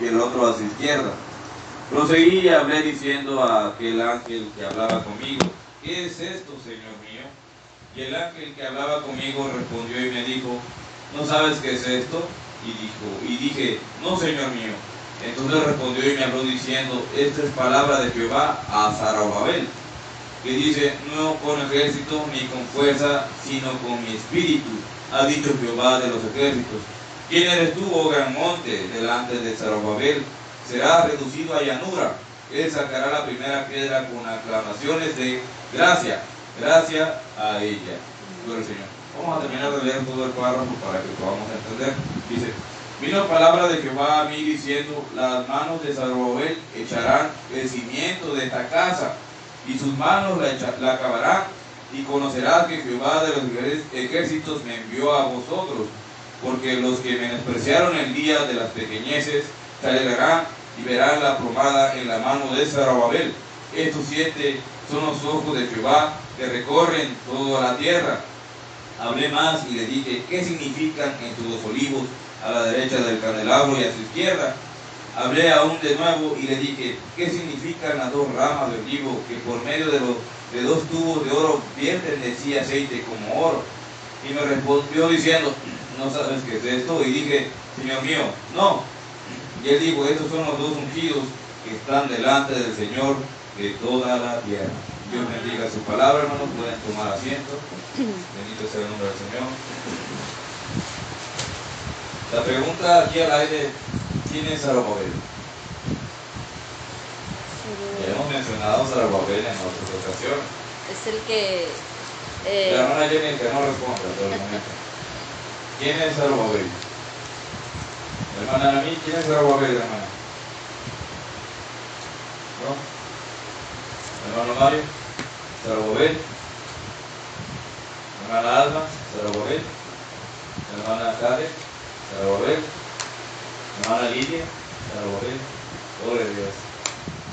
y el otro a su izquierda. Proseguí y hablé diciendo a aquel ángel que hablaba conmigo: ¿qué es esto, Señor mío? Y el ángel que hablaba conmigo respondió y me dijo: ¿no sabes qué es esto? Y dije: no, Señor mío. Entonces respondió y me habló diciendo: esta es palabra de Jehová a Zorobabel, que dice: no con ejército ni con fuerza, sino con mi espíritu, ha dicho Jehová de los ejércitos. ¿Quién eres tú, oh gran monte, delante de Zorobabel? Será reducido a llanura. Él sacará la primera piedra con aclamaciones de gracia, gracia a ella. Gloria al Señor. Vamos a terminar de leer todo el párrafo para que podamos entender. Dice: vino palabra de Jehová a mí diciendo: las manos de Zorobabel echarán el cimiento de esta casa, y sus manos la acabarán, y conocerás que Jehová de los ejércitos me envió a vosotros, porque los que menospreciaron el día de las pequeñeces se alegrarán y verán la plomada en la mano de Zorobabel. Estos 7 son los ojos de Jehová que recorren toda la tierra. Hablé más y le dije: ¿qué significan en tus olivos a la derecha del candelabro y a su izquierda? Hablé aún de nuevo y le dije: ¿qué significan las 2 ramas de olivo que por medio de 2 tubos de oro vierten de sí aceite como oro? Y me respondió diciendo: ¿no sabes qué es esto? Y dije: Señor mío, no. Y él dijo: estos son los 2 ungidos que están delante del Señor de toda la tierra. Dios bendiga su palabra, hermanos. Pueden tomar asiento. Bendito sea el nombre del Señor. La pregunta aquí al aire: ¿quién es Zorobabel? Hemos mencionado Zorobabel en otras ocasiones. Es el que... La hermana Jenny, que no responde por el momento. ¿Quién es Zorobabel? Hermana Nami, ¿quién es Zorobabel, hermana? ¿No? Hermano Mario, Zorobabel. Hermana Alma, Zorobabel. Hermana Karen, Zorobabel. Hermana Lidia, Zorobabel. Gloria a Dios.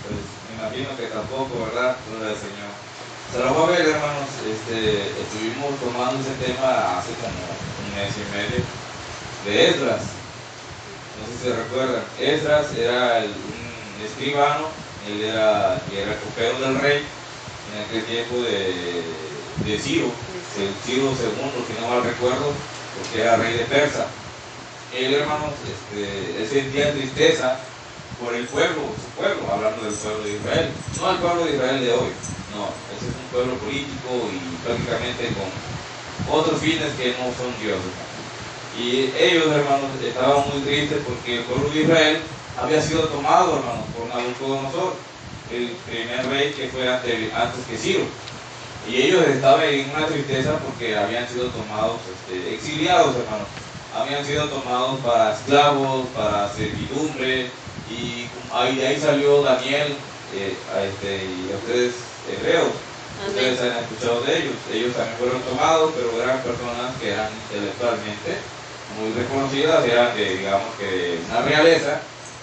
Pues me imagino que tampoco, ¿verdad? Gloria al Señor. Zorobabel, hermanos, estuvimos tomando ese tema hace como 1 mes y medio de Esdras. No sé si se recuerdan. Esdras era un escribano. Él era el copero del rey en aquel tiempo de Ciro, el Ciro II, si no mal recuerdo, porque era rey de Persa. Él, hermanos, él sentía tristeza por el pueblo, su pueblo, hablando del pueblo de Israel, no el pueblo de Israel de hoy, no, ese es un pueblo político y prácticamente con otros fines que no son Dios. Y ellos, hermanos, estaban muy tristes porque el pueblo de Israel había sido tomado, hermanos, por Nabucodonosor, el primer rey que fue antes que Ciro. Y ellos estaban en una tristeza porque habían sido tomados, exiliados, hermanos. Habían sido tomados para esclavos, para servidumbre, y de ahí salió Daniel, y ustedes hebreos. Amén. Ustedes han escuchado de ellos. Ellos también fueron tomados, pero eran personas que eran intelectualmente muy reconocidas, eran digamos que una realeza,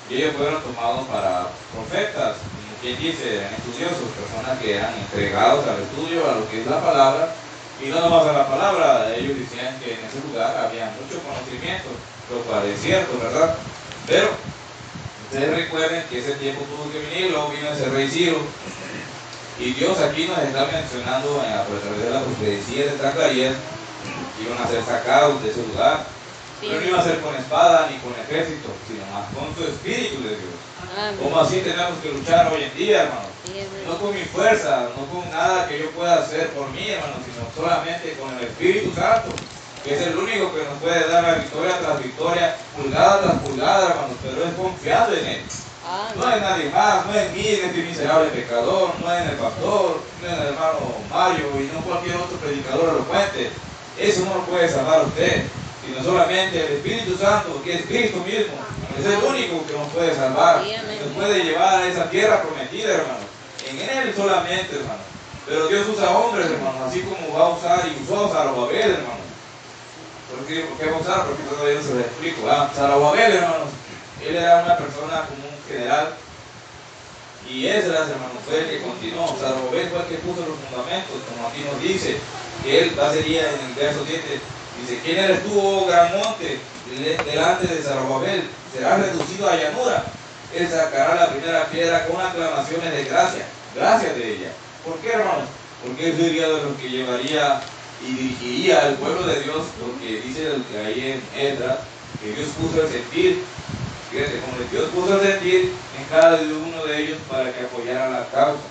y ellos fueron tomados para profetas, como quien dice, eran estudiosos, personas que eran entregados al estudio, a lo que es la palabra, y no nomás a la palabra. Ellos decían que en ese lugar había mucho conocimiento, lo cual es cierto, ¿verdad? Pero ustedes recuerden que ese tiempo tuvo que venir, luego vino ese rey Ciro, y Dios aquí nos está mencionando a través de la profecía de Zacarías que iban a ser sacados de ese lugar. Pero no iba a ser con espada ni con ejército, sino más con su espíritu de Dios. Como así tenemos que luchar hoy en día, hermanos. No con mi fuerza, no con nada que yo pueda hacer por mí, hermanos, sino solamente con el Espíritu Santo, que es el único que nos puede dar la victoria tras victoria, pulgada tras pulgada, hermanos, pero es confiado en Él. No es nadie más, no es en mí, en este miserable pecador, no es en el pastor, no es en el hermano Mario y no cualquier otro predicador elocuente. Eso no lo puede salvar a usted, sino solamente el Espíritu Santo, que es Cristo mismo. Es el único que nos puede salvar, nos puede llevar a esa tierra prometida, hermanos. En Él solamente, hermanos. Pero Dios usa hombres, hermanos, así como va a usar y usó a Zorobabel, hermanos. ¿Por qué va a usar? Porque todavía no se lo explico. Zorobabel, hermanos, él era una persona como un general, y Esdras, hermanos, fue el que continuó. Zorobabel fue el que puso los fundamentos, como aquí nos dice, que él sería en el verso 7, Dice, ¿quién eres tú, oh gran monte, delante de Zorobabel? Serás reducido a llanura. Él sacará la primera piedra con aclamaciones de gracia de ella. ¿Por qué, hermanos? Porque él sería de los que llevaría y dirigiría al pueblo de Dios, porque dice ahí en Esdras que Dios puso el sentir, fíjate, como Dios puso el sentir en cada uno de ellos para que apoyaran la causa,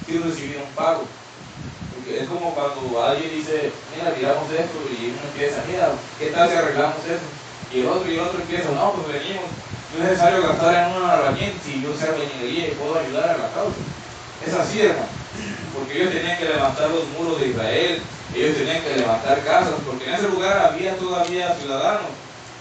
si recibieron pago. Porque es como cuando alguien dice, mira, miramos esto, y uno empieza, mira, ¿qué tal si arreglamos eso? Y el otro empieza, no, pues venimos, no es necesario gastar en una albañil si yo sé albañilería y puedo ayudar a la causa. Es así, hermano, porque ellos tenían que levantar los muros de Israel, ellos tenían que levantar casas, porque en ese lugar había todavía ciudadanos,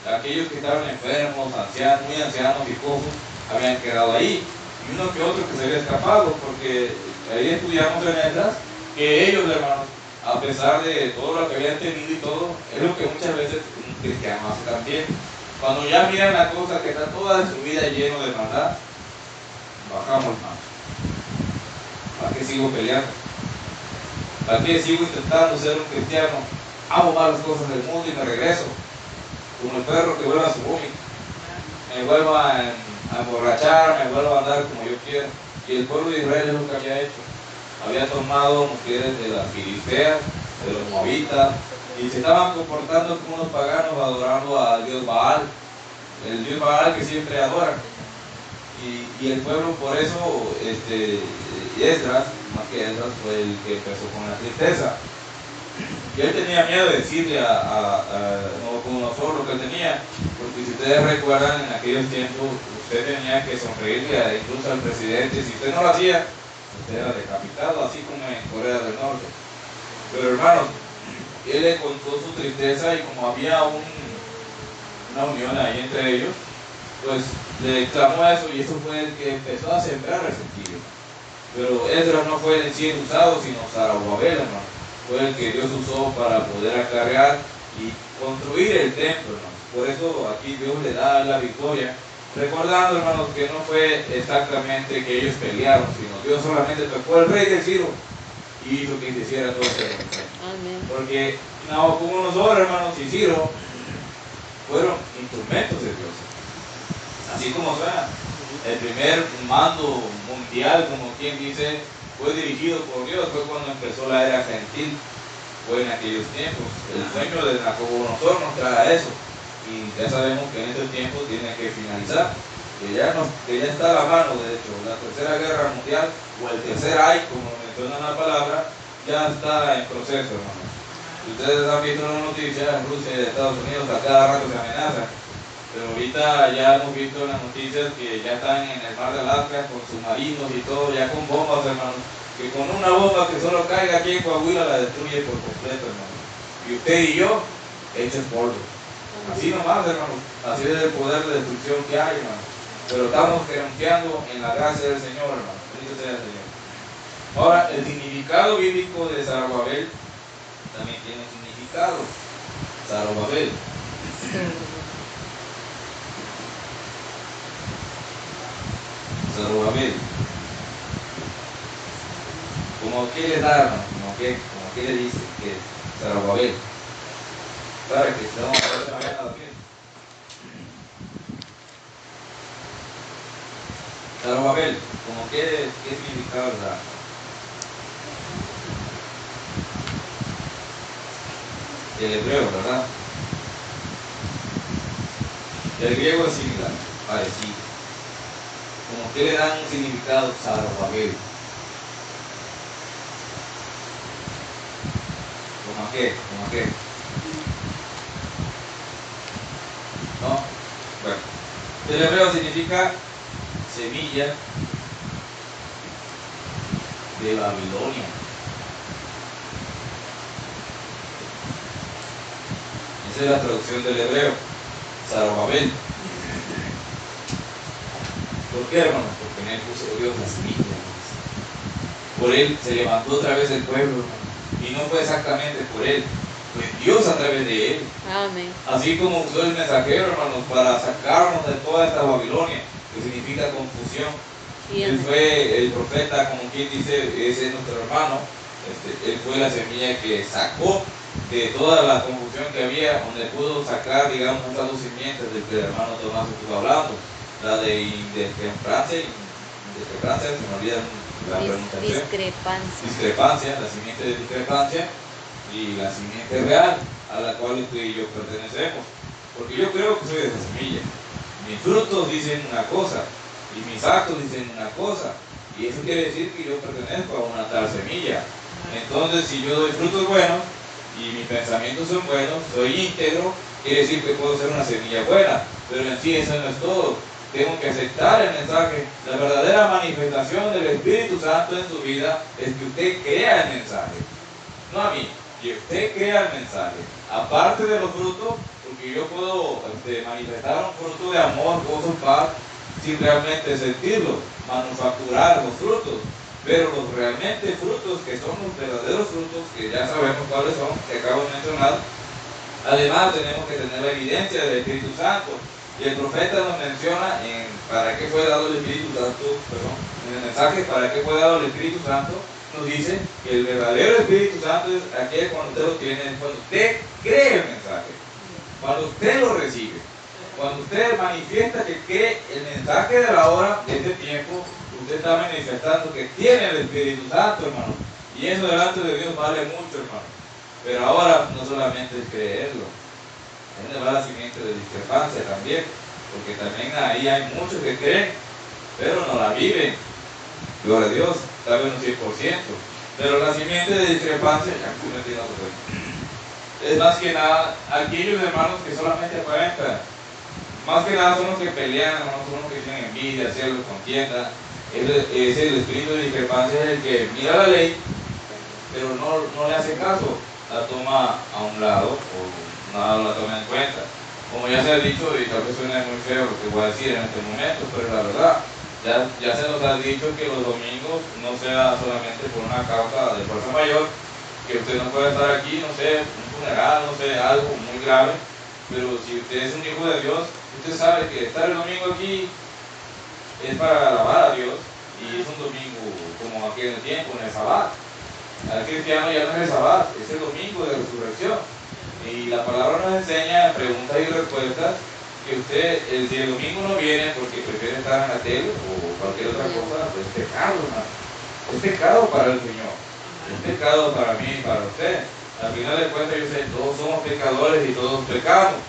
aquellos que estaban enfermos, ancianos, muy ancianos y pocos, habían quedado ahí, y uno que otro que se había escapado, porque ahí estudiamos en Esdras que ellos, hermanos, a pesar de todo lo que habían tenido y todo, es lo que muchas veces un cristiano hace también. Cuando ya miran la cosa que está toda su vida lleno de maldad, bajamos más. ¿Para qué sigo peleando? ¿Para qué sigo intentando ser un cristiano? Hago malas cosas del mundo y me regreso. Como el perro que vuelve a su vómito. Me vuelvo a emborrachar, me vuelvo a andar como yo quiero. Y el pueblo de Israel es lo que había hecho. Había tomado mujeres de las filisteas, de los moabitas, y se estaban comportando como unos paganos adorando al dios Baal, el dios Baal que siempre adoran. Y el pueblo por eso, Esdras, más que Esdras, fue el que empezó con la tristeza. Y él tenía miedo de decirle a Nabucodonosor lo que él tenía, porque si ustedes recuerdan, en aquellos tiempos usted tenía que sonreírle incluso al presidente. Si usted no lo hacía, usted era decapitado, así como en Corea del Norte. Pero hermanos, él le contó su tristeza, y como había una unión ahí entre ellos, pues le clamó eso, y eso fue el que empezó a sembrar el sentido. Pero Esdras no fue en sí el usado, sino Zorobabel, hermano. Fue el que Dios usó para poder acarrear y construir el templo, hermanos. Por eso aquí Dios le da la victoria, recordando, hermanos, que no fue exactamente que ellos pelearon, sino Dios solamente tocó el rey de Ciro y hizo que se hiciera todo ese reino. Porque Nabucodonosor, hermanos, y Ciro fueron instrumentos de Dios. Así como suena, el primer mando mundial, como quien dice, fue dirigido por Dios. Fue cuando empezó la era gentil, fue en aquellos tiempos. El sueño de Nabucodonosor nos trae eso, y ya sabemos que en estos tiempos tiene que finalizar, que ya está a la mano. De hecho, la tercera guerra mundial, o el tercer Reich, como menciona la palabra, ya está en proceso, hermanos. Ustedes han visto una noticia en Rusia y de Estados Unidos, a cada rato se amenaza. Pero ahorita ya hemos visto en las noticias que ya están en el mar de Alaska con submarinos y todo, ya con bombas, hermanos, que con una bomba que solo caiga aquí en Coahuila la destruye por completo, hermanos. Y usted y yo, hechos polvo. Así nomás, hermanos. Así es el poder de destrucción que hay, hermanos. Pero estamos confiando en la gracia del Señor, hermanos. Bendito sea el Señor. Ahora, el significado bíblico de Zorobabel también tiene un significado. Zorobabel. Zorobabel. ¿Cómo qué le da, hermano? ¿Cómo qué le dice que Zorobabel? Claro que estamos a ver mañana también. Zorobabel, ¿cómo qué significado da? El hebreo, ¿verdad? El griego es similar, parecido. ¿Cómo que le dan un significado Zorobabel? ¿Cómo qué? ¿Cómo qué? ¿No? Bueno, el hebreo significa semilla de Babilonia. Esa es la traducción del hebreo, Zorobabel. ¿Por qué, hermanos? Porque en él puso Dios la semilla. Por él se levantó otra vez el pueblo, hermano. Y no fue exactamente por él, fue Dios a través de él. Amén. Así como usó el mensajero, hermanos, para sacarnos de toda esta Babilonia, que significa confusión. Él fue el profeta, como quien dice, ese es nuestro hermano. Él fue la semilla que sacó de toda la confusión que había, donde pudo sacar, digamos, estas dos simientes del que el hermano Tomás estuvo hablando, la de indiscrepancia, se me olvida la pronunciación. Discrepancia, la simiente de discrepancia y la simiente real a la cual usted y yo pertenecemos. Porque yo creo que soy de esa semilla. Mis frutos dicen una cosa y mis actos dicen una cosa, y eso quiere decir que yo pertenezco a una tal semilla. Entonces, si yo doy frutos buenos y mis pensamientos son buenos, soy íntegro, quiere decir que puedo ser una semilla buena, pero en sí eso no es todo. Tengo que aceptar el mensaje. La verdadera manifestación del Espíritu Santo en su vida es que usted crea el mensaje, no a mí, que usted crea el mensaje. Aparte de los frutos, porque yo puedo manifestar un fruto de amor, gozo, paz, sin realmente sentirlo, manufacturar los frutos. Pero los realmente frutos, que son los verdaderos frutos, que ya sabemos cuáles son, que acabo de mencionar, además tenemos que tener la evidencia del Espíritu Santo. Y el profeta nos menciona para qué fue dado el Espíritu Santo, en el mensaje para qué fue dado el Espíritu Santo, nos dice que el verdadero Espíritu Santo es aquel cuando usted lo tiene, cuando usted cree el mensaje, cuando usted lo recibe, cuando usted manifiesta que cree el mensaje de la hora, de este tiempo, usted está manifestando que tiene el Espíritu Santo, hermano. Y eso delante de Dios vale mucho, hermano. Pero ahora no solamente es creerlo, es donde va la simiente de discrepancia también, porque también ahí hay muchos que creen, pero no la viven. Gloria a Dios, tal vez un 100%. Pero la simiente de discrepancia, es más que nada aquellos hermanos que solamente aparentan. Más que nada son los que pelean, son los que tienen envidia, celos, contienda. Es el espíritu de discrepancia, es el que mira la ley, pero no le hace caso, la toma a un lado o no la toma en cuenta. Como ya se ha dicho, y tal vez suene muy feo lo que voy a decir en este momento, pero es la verdad. Ya se nos ha dicho que los domingos no sea solamente por una causa de fuerza mayor, que usted no puede estar aquí, no sé, un funeral, no sé, algo muy grave, pero si usted es un hijo de Dios, usted sabe que estar el domingo aquí es para alabar a Dios, y es un domingo como aquel tiempo, en el Sabbat. Al cristiano ya no es el Sabbat, es el domingo de resurrección. Y la palabra nos enseña en preguntas y respuestas que usted, si el domingo no viene porque prefiere estar en la tele o cualquier otra cosa, pues es pecado, hermano. Es pecado para el Señor, es pecado para mí y para usted. Al final de cuentas, yo sé, todos somos pecadores y todos pecamos,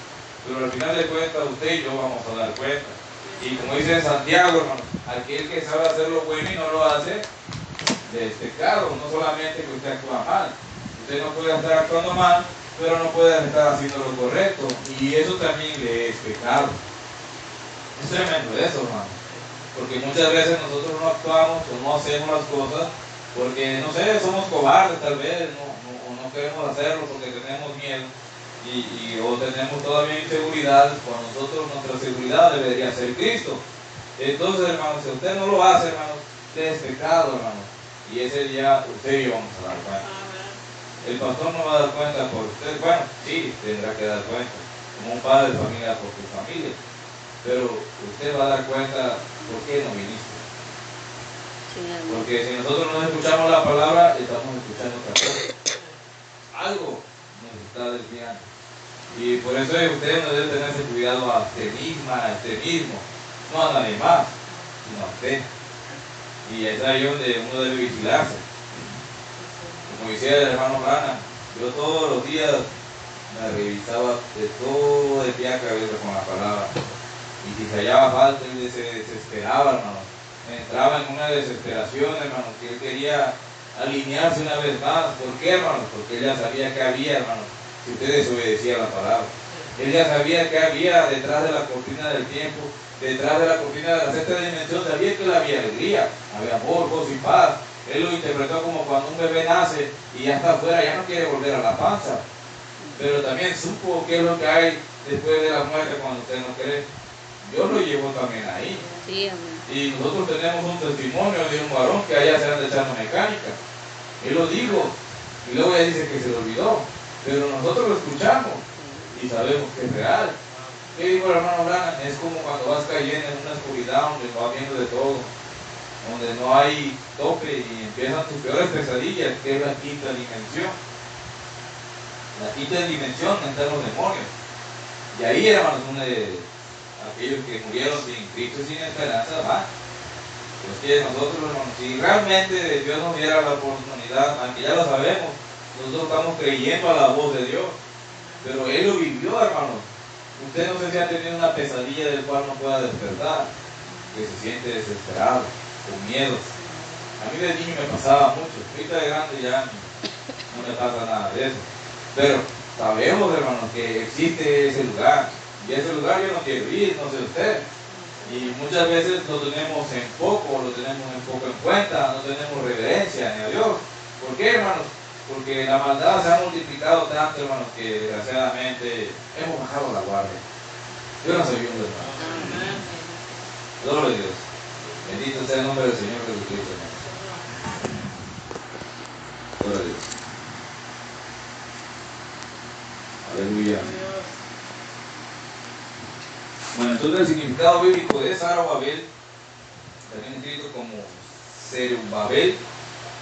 pero al final de cuentas usted y yo vamos a dar cuenta. Y como dice en Santiago, hermano, aquel que sabe hacer lo bueno y no lo hace, es pecado. No solamente que usted actúa mal, usted no puede estar actuando mal, pero no puede estar haciendo lo correcto, y eso también le es pecado. Es tremendo eso, hermano, porque muchas veces nosotros no actuamos o no hacemos las cosas porque, no sé, somos cobardes tal vez, no queremos hacerlo porque tenemos miedo, o tenemos todavía inseguridades, cuando nosotros nuestra seguridad debería ser Cristo. Entonces, hermanos, si usted no lo hace, hermanos, usted es pecado, hermanos, y ese día usted y yo vamos a dar cuenta. El pastor no va a dar cuenta por usted, bueno, sí, tendrá que dar cuenta, como un padre de familia por su familia, pero usted va a dar cuenta por qué no viniste. Porque si nosotros no escuchamos la palabra, estamos escuchando otra cosa. Algo nos está desviando. Y por eso usted no debe tenerse cuidado a usted misma, a usted mismo, no a nadie más, sino a usted. Y es ahí donde uno debe vigilarse. Como decía el hermano Rana, yo todos los días me revisaba de todo de pie a cabeza con la palabra. Y si se hallaba falta, él se desesperaba, hermano. Entraba en una desesperación, hermano, que él quería alinearse una vez más. ¿Por qué, hermano? Porque él ya sabía que había, hermano, si usted desobedecía la palabra. Él ya sabía que había detrás de la cortina del tiempo, detrás de la cortina de la sexta dimensión, sabía que había alegría, había amor, gozo y paz. Él lo interpretó como cuando un bebé nace y ya está afuera, ya no quiere volver a la panza. Pero también supo qué es lo que hay después de la muerte cuando usted no cree. Dios lo llevó también ahí. Sí, amén. Y nosotros tenemos un testimonio de un varón que allá se anda echando mecánica. Él lo dijo, y luego ella dice que se lo olvidó. Pero nosotros lo escuchamos y sabemos que es real. ¿Qué dijo el hermano Branham? Es como cuando vas cayendo en una oscuridad donde vas viendo de todo, donde no hay tope y empiezan tus peores pesadillas, que es la quinta dimensión. la quinta dimensión están los demonios. Y ahí, hermanos, aquellos que murieron sin Cristo y sin esperanza, van. Pues que nosotros, hermanos, si realmente Dios nos diera la oportunidad, aunque ya lo sabemos, nosotros estamos creyendo a la voz de Dios, pero Él lo vivió, hermanos. Usted no sé si ha tenido una pesadilla del cual no pueda despertar, que se siente desesperado, con miedo. A mí de niño me pasaba mucho, ahorita de grande ya no me pasa nada de eso. Pero sabemos, hermanos, que existe ese lugar, y ese lugar yo no quiero ir, no sé usted. Y muchas veces lo tenemos en poco en cuenta, no tenemos reverencia ni a Dios. ¿Por qué, hermanos? Porque la maldad se ha multiplicado tanto, hermanos, que desgraciadamente hemos bajado la guardia. Yo no soy un hermano. Gloria a Dios. Bendito sea el nombre del Señor Jesucristo, hermanos. Gloria a Dios. Aleluya. Bueno, entonces el significado bíblico de Zarubabel, también escrito como Zerubabel,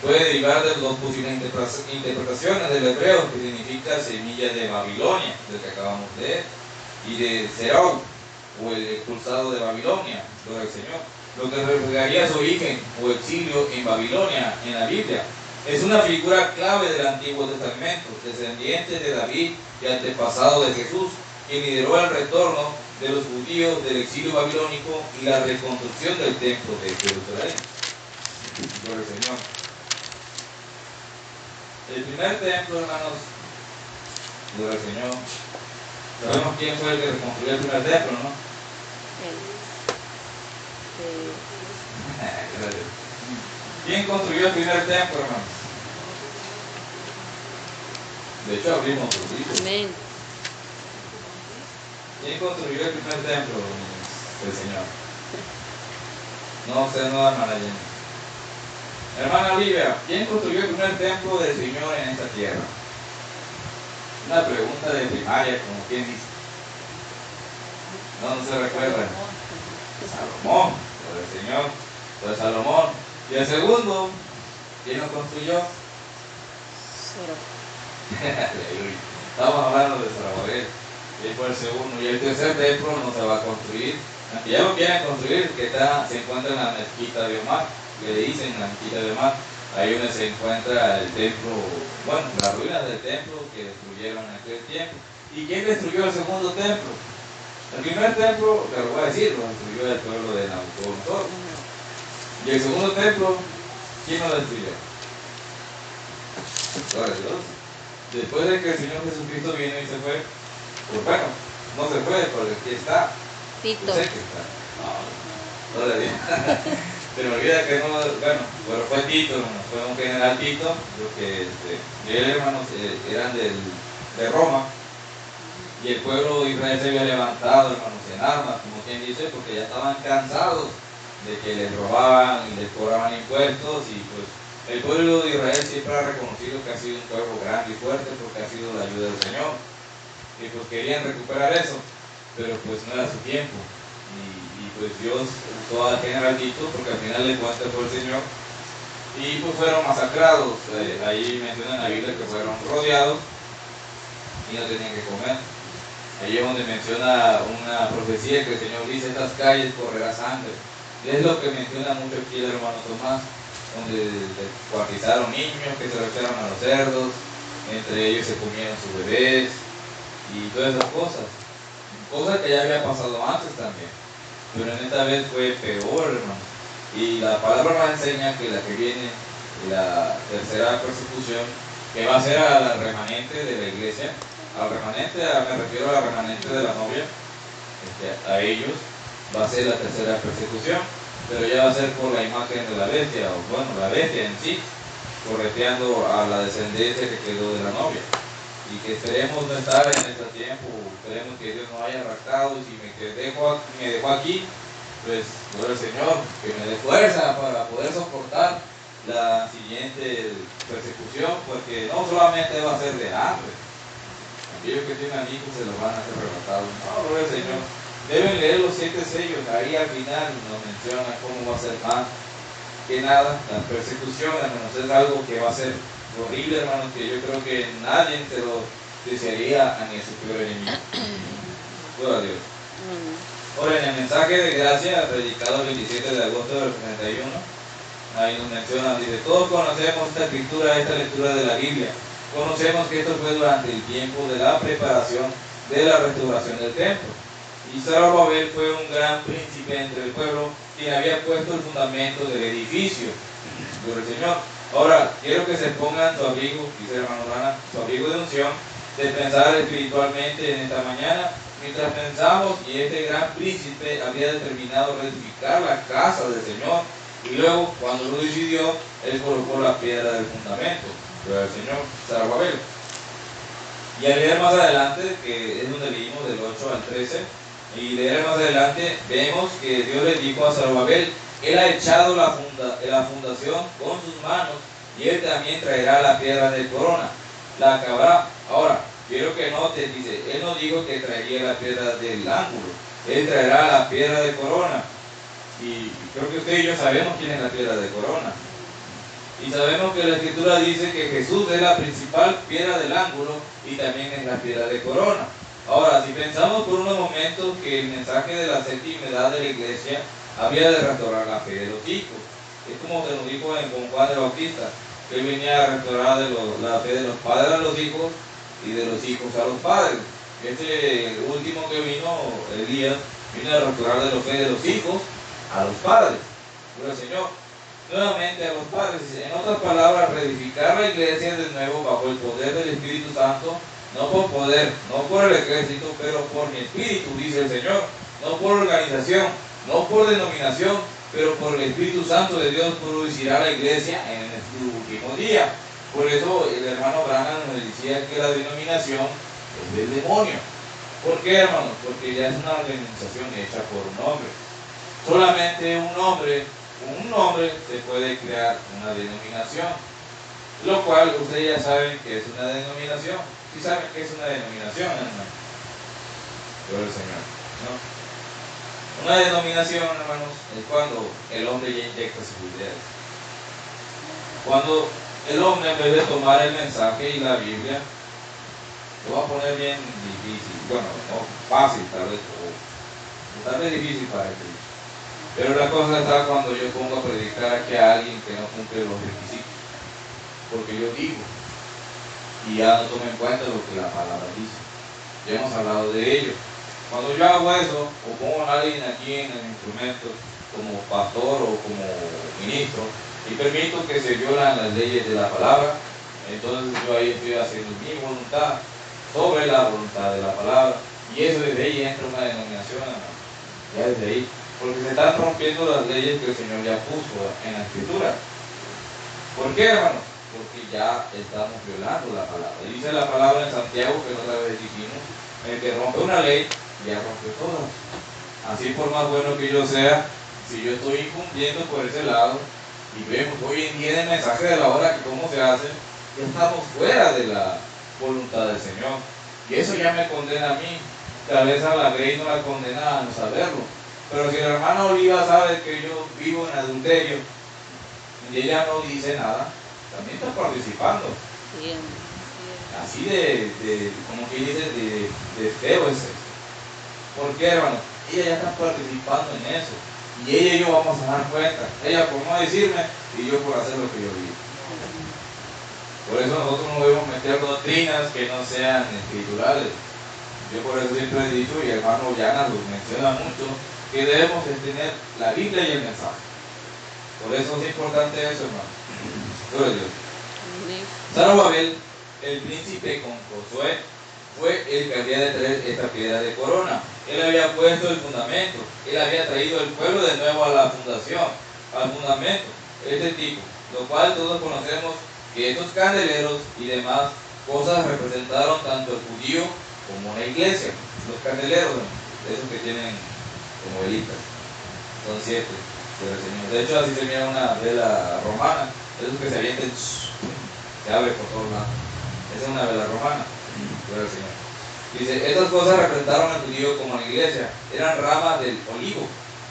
puede derivar de dos posibles interpretaciones del hebreo, que significa semilla de Babilonia, del que acabamos de leer, y de Zerau, o el expulsado de Babilonia, gloria al Señor, lo que reflejaría su origen o exilio en Babilonia en la Biblia. Es una figura clave del Antiguo Testamento, descendiente de David y antepasado de Jesús, quien lideró el retorno de los judíos del exilio babilónico y la reconstrucción del templo de Jerusalén. Gloria al Señor. El primer templo, hermanos, gloria al Señor. Sabemos quién fue el que reconstruyó el primer templo, ¿no? ¿Quién construyó el primer templo, hermanos? De hecho, abrimos los libros. Amén. ¿Quién construyó el primer templo del Señor? No, usted no, hermana Jenny. Hermana Olivia, ¿quién construyó el primer templo del Señor en esta tierra? Una pregunta de primaria, como quien dice. No se recuerda. Salomón, por el Señor, por Salomón. Y el segundo, ¿quién lo construyó? Estamos hablando de Zarubabel. Él fue el segundo. Y el tercer templo no se va a construir. Aunque ya lo quieren construir, que se encuentra en la mezquita de Omar, que le dicen la mezquita de Omar. Ahí donde se encuentra el templo, bueno, las ruinas del templo que destruyeron en aquel tiempo. ¿Y quién destruyó el segundo templo? El primer templo, te lo voy a decir, lo destruyó el pueblo de Nabucodonosor. Y el segundo templo, ¿quién lo destruyó? Gloria a Dios. Después de que el Señor Jesucristo vino y se fue, pues bueno, no se fue, porque aquí está. Tito. Yo sé que está. No, gloria a Dios. Se me olvida que no, bueno, pero fue Tito, hermanos, fue un general Tito, porque él, hermanos, eran de Roma, y el pueblo de Israel se había levantado, hermanos, en armas, como quien dice, porque ya estaban cansados de que les robaban y les cobraban impuestos, y pues el pueblo de Israel siempre ha reconocido que ha sido un pueblo grande y fuerte porque ha sido la ayuda del Señor, y pues querían recuperar eso, pero pues no era su tiempo. Y pues Dios usó al general Tito, porque al final de cuentas fue el Señor, y pues fueron masacrados. Ahí menciona en la Biblia que fueron rodeados y no tenían que comer. Ahí es donde menciona una profecía que el Señor dice: estas calles correrá sangre. Y es lo que menciona mucho aquí el hermano Tomás, donde descuartizaron niños que se lo a los cerdos, entre ellos se comieron sus bebés y todas esas cosas que ya había pasado antes también, pero en esta vez fue peor, hermano. Y la palabra nos enseña que la que viene, la tercera persecución, que va a ser a la remanente de la iglesia, al remanente, me refiero a la remanente de la novia, a ellos va a ser la tercera persecución, pero ya va a ser por la imagen de la bestia, o bueno, la bestia en sí, correteando a la descendencia que quedó de la novia. Y que esperemos no estar en este tiempo, esperemos que Dios nos haya arrastrado, y si me dejó aquí, pues gloria al Señor, que me dé fuerza para poder soportar la siguiente persecución, porque no solamente va a ser de hambre, aquellos que tienen hijos se los van a hacer arrebatados. No, gloria al Señor. Deben leer los 7 sellos, ahí al final nos menciona cómo va a ser más que nada la persecución, hermanos, es algo que va a ser horrible, hermanos, que yo creo que nadie desearía a nuestro peor enemigo. Gloria a Dios. Ahora, en el mensaje de gracia, predicado el 27 de agosto del 61, ahí nos menciona, dice, todos conocemos esta escritura, esta lectura de la Biblia. Conocemos que esto fue durante el tiempo de la preparación de la restauración del templo. Y Zorobabel fue un gran príncipe entre el pueblo, quien había puesto el fundamento del edificio. Gloria al Señor. Ahora, quiero que se pongan su abrigo, dice el hermano Rana, su abrigo de unción, de pensar espiritualmente en esta mañana, mientras pensamos y este gran príncipe había determinado reedificar la casa del Señor, y luego, cuando lo decidió, él colocó la piedra del fundamento, pero el Señor, Zorobabel. Y al leer más adelante, que es donde leímos del 8 al 13, y leer más adelante, vemos que Dios le dijo a Zorobabel, él ha echado la fundación con sus manos, y él también traerá la piedra de corona, la acabará. Ahora, quiero que noten, dice, él no dijo que traería la piedra del ángulo, él traerá la piedra de corona. Y creo que usted y yo sabemos quién es la piedra de corona. Y sabemos que la Escritura dice que Jesús es la principal piedra del ángulo y también es la piedra de corona. Ahora, si pensamos por unos momentos que el mensaje de la séptima edad de la iglesia había de restaurar la fe de los hijos, es como se nos dijo con Juan el Bautista, que él venía a restaurar la fe de los padres a los hijos y de los hijos a los padres. Este último que vino, Elías, vino a restaurar de la fe de los hijos a los padres. Pero el Señor, nuevamente a los padres, en otras palabras, reedificar la iglesia de nuevo bajo el poder del Espíritu Santo, no por poder, no por el ejército, pero por mi espíritu, dice el Señor, no por organización, no por denominación, pero por el Espíritu Santo de Dios producirá la iglesia en el último día. Por eso el hermano Branham nos decía que la denominación es del demonio. ¿Por qué, hermanos? Porque ya es una organización hecha por un hombre. Solamente un hombre se puede crear una denominación, lo cual ustedes ya saben que es una denominación. ¿Sí saben qué es una denominación, hermano? Gloria al Señor, ¿no? Una denominación, hermanos, es cuando el hombre ya inyecta sus ideas. Cuando el hombre, en vez de tomar el mensaje y la Biblia, lo va a poner bien difícil, bueno, no fácil tal vez, o tal vez difícil para él. Pero la cosa está cuando yo pongo a predicar aquí a alguien que no cumple los requisitos, porque yo digo, y ya no tomo en cuenta lo que la palabra dice. Ya hemos hablado de ello. Cuando yo hago eso, o pongo a alguien aquí en el instrumento, como pastor o como ministro, y permito que se violan las leyes de la palabra, entonces yo ahí estoy haciendo mi voluntad sobre la voluntad de la palabra, y eso desde ahí entra una denominación, ya desde ahí, porque se están rompiendo las leyes que el Señor ya puso en la Escritura. ¿Por qué, hermano? Porque ya estamos violando la palabra. Y dice la palabra en Santiago, que otra vez dijimos, el que rompe una ley, ya rompió todas. Así, por más bueno que yo sea, si yo estoy incumpliendo por ese lado, y vemos hoy en día en el mensaje de la hora que cómo se hace, ya estamos fuera de la voluntad del Señor. Y eso ya me condena a mí. Tal vez a la Grey no la condena a no saberlo. Pero si la hermana Oliva sabe que yo vivo en adulterio, y ella no dice nada, también está participando. Bien. Así como que dice, de feo es eso. ¿Por qué, hermano? Ella ya está participando en eso. Y ella y yo vamos a dar cuenta. Ella por no decirme y yo por hacer lo que yo digo. Por eso nosotros no debemos meter doctrinas que no sean escriturales. Yo por eso siempre he dicho, y el hermano Llana lo menciona mucho, que debemos tener la Biblia y el mensaje. Por eso es importante eso, hermano. Gloria a Dios. Zorobabel, el príncipe con Josué, fue el que había de traer esta piedra de corona. Él había puesto el fundamento. Él había traído el pueblo de nuevo a la fundación, al fundamento, este tipo. Lo cual todos conocemos que estos candeleros y demás cosas representaron tanto el judío como la iglesia. Los candeleros, esos que tienen como velitas, son 7. De hecho, así se mira una vela romana, esos que se avienten, se abre por todos lados. Esa es una vela romana. Dice, estas cosas representaron al judío como a la iglesia, eran ramas del olivo,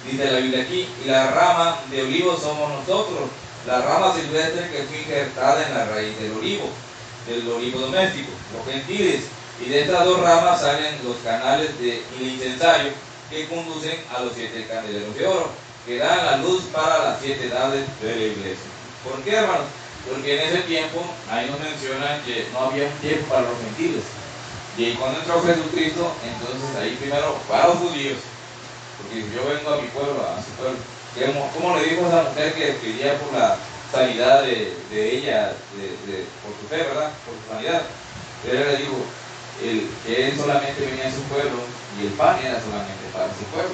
dice la Biblia aquí, y la rama de olivo somos nosotros, la rama silvestre que fue injertada en la raíz del olivo. del olivo doméstico, los gentiles. Y de estas dos ramas salen los canales del incensario que conducen a los 7 candeleros de oro, que dan la luz para las 7 edades de la iglesia. ¿Por qué, hermanos? Porque en ese tiempo, ahí nos mencionan que no había un tiempo para los gentiles. Y ahí cuando entró Jesucristo, entonces ahí primero para los judíos, porque yo vengo a mi pueblo, a su pueblo. ¿Cómo le dijo a esa mujer que pedía por la sanidad de ella, por su fe, ¿verdad? Por su sanidad? Él le dijo que él solamente venía a su pueblo y el pan era solamente para su pueblo.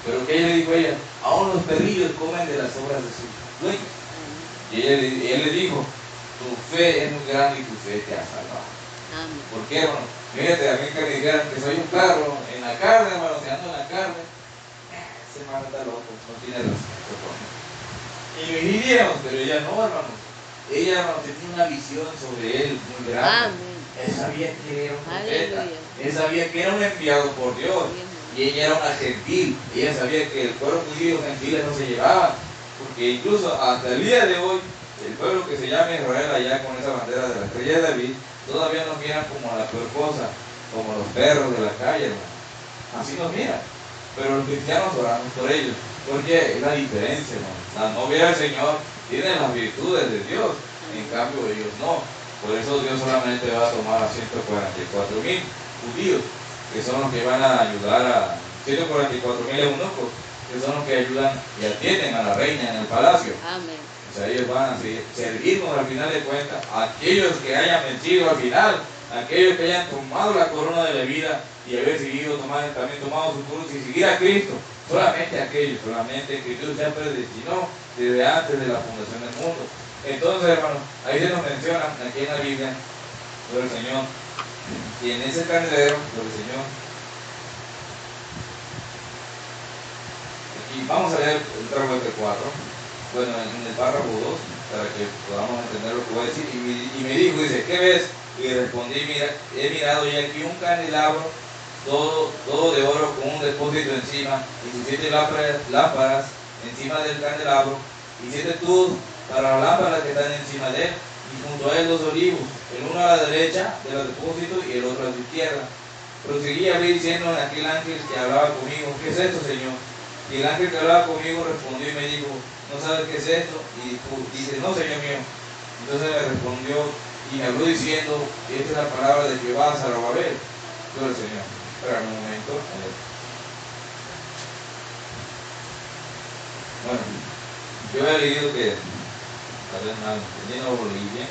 Pero que ella le dijo a ella, aún los perrillos comen de las obras de sus dueños. Y él le dijo, tu fe es muy grande y tu fe te ha salvado. Amén. ¿Por qué, hermano? Fíjate, a mí que me dijeran que soy un carro en la carne, hermano, se ando en la carne. Ese hermano está loco, no tiene razón. Y me diríamos, pero ella no, hermano. Ella, hermano, tenía una visión sobre él muy grande. Amén. Él sabía que era un profeta. Aleluya. Él sabía que era un enviado por Dios. Y ella era una gentil. Ella sabía que el pueblo judío gentiles no se llevaban. Porque incluso hasta el día de hoy, el pueblo que se llama Israel allá con esa bandera de la estrella de David, todavía nos miran como a la peor cosa, como los perros de la calle, hermano. Así nos miran. Pero los cristianos oramos por ellos. Porque es la diferencia, hermano. La novia del Señor tiene las virtudes de Dios. En cambio ellos no. Por eso Dios solamente va a tomar a 144,000 judíos, que son los que van a ayudar a 144,000 eunucos, que son los que ayudan y atienden a la reina en el palacio. Amén. O sea, ellos van a servirnos al final de cuentas, aquellos que hayan vencido al final, aquellos que hayan tomado la corona de la vida y haber seguido también tomado su cruz y seguir a Cristo. Solamente aquellos, solamente que Dios ya predestinó desde antes de la fundación del mundo. Entonces, hermanos, ahí se nos menciona aquí en la Biblia, por el Señor, y en ese candelero, por el Señor, y vamos a leer el párrafo 4, bueno, en el párrafo 2, para que podamos entender lo que voy a decir, y me dijo, dice, ¿qué ves? Y respondí, mira, he mirado ya aquí un candelabro, todo de oro con un depósito encima, y sus 7 lámparas encima del candelabro, y 7 tubos para las lámparas que están encima de él, y junto a él 2 olivos, el uno a la derecha del depósito y el otro a su izquierda. Proseguí a abrir diciendo a aquel ángel que hablaba conmigo, ¿qué es esto, Señor? Y el ángel que hablaba conmigo respondió y me dijo, ¿no sabes qué es esto? Y dice, no, Señor mío. Entonces me respondió y me habló diciendo, esta es la palabra de Jehová a Zorobabel. Gloria al Señor. Espera un momento. Bueno, yo había leído que lleno de Bolivia,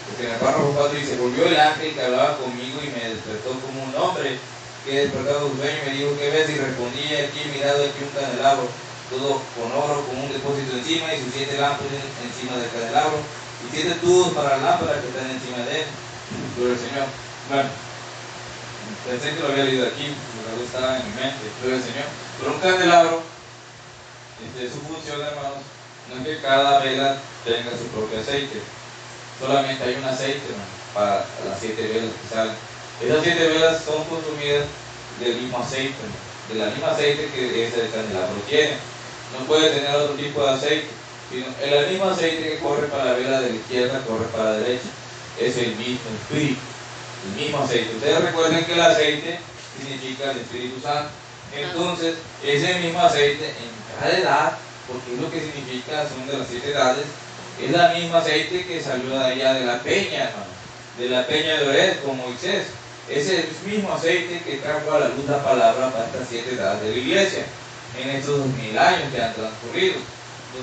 porque en el párrafo 4 dice, volvió el ángel que hablaba conmigo y me despertó como un hombre que despertaba su sueño y me dijo, ¿qué ves? Y respondí, aquí he mirado aquí un candelabro, todo con oro, con un depósito encima y sus 7 lámparas encima del candelabro y 7 tubos para lámparas que están encima de él. Gloria al Señor. Bueno, pensé que lo había leído aquí, pero algo estaba en mi mente. Gloria al Señor. Pero un candelabro, su función, hermanos, no es que cada vela tenga su propio aceite. Solamente hay un aceite, hermano, para las 7 velas que salen. Esas 7 velas son consumidas del mismo aceite, hermano, de la misma aceite que ese candelabro tiene. No puede tener otro tipo de aceite, sino el mismo aceite que corre para la vela de la izquierda, corre para la derecha. Es el mismo espíritu, el mismo aceite. Ustedes recuerden que el aceite significa el Espíritu Santo. Entonces, ese mismo aceite en cada edad, porque es lo que significa, son de las 7 edades, es la misma aceite que salió de allá de la peña, hermano, de la peña de Ored con Moisés. Es el mismo aceite que trajo a la luz la palabra para estas 7 edades de la iglesia, en estos 2000 años que han transcurrido,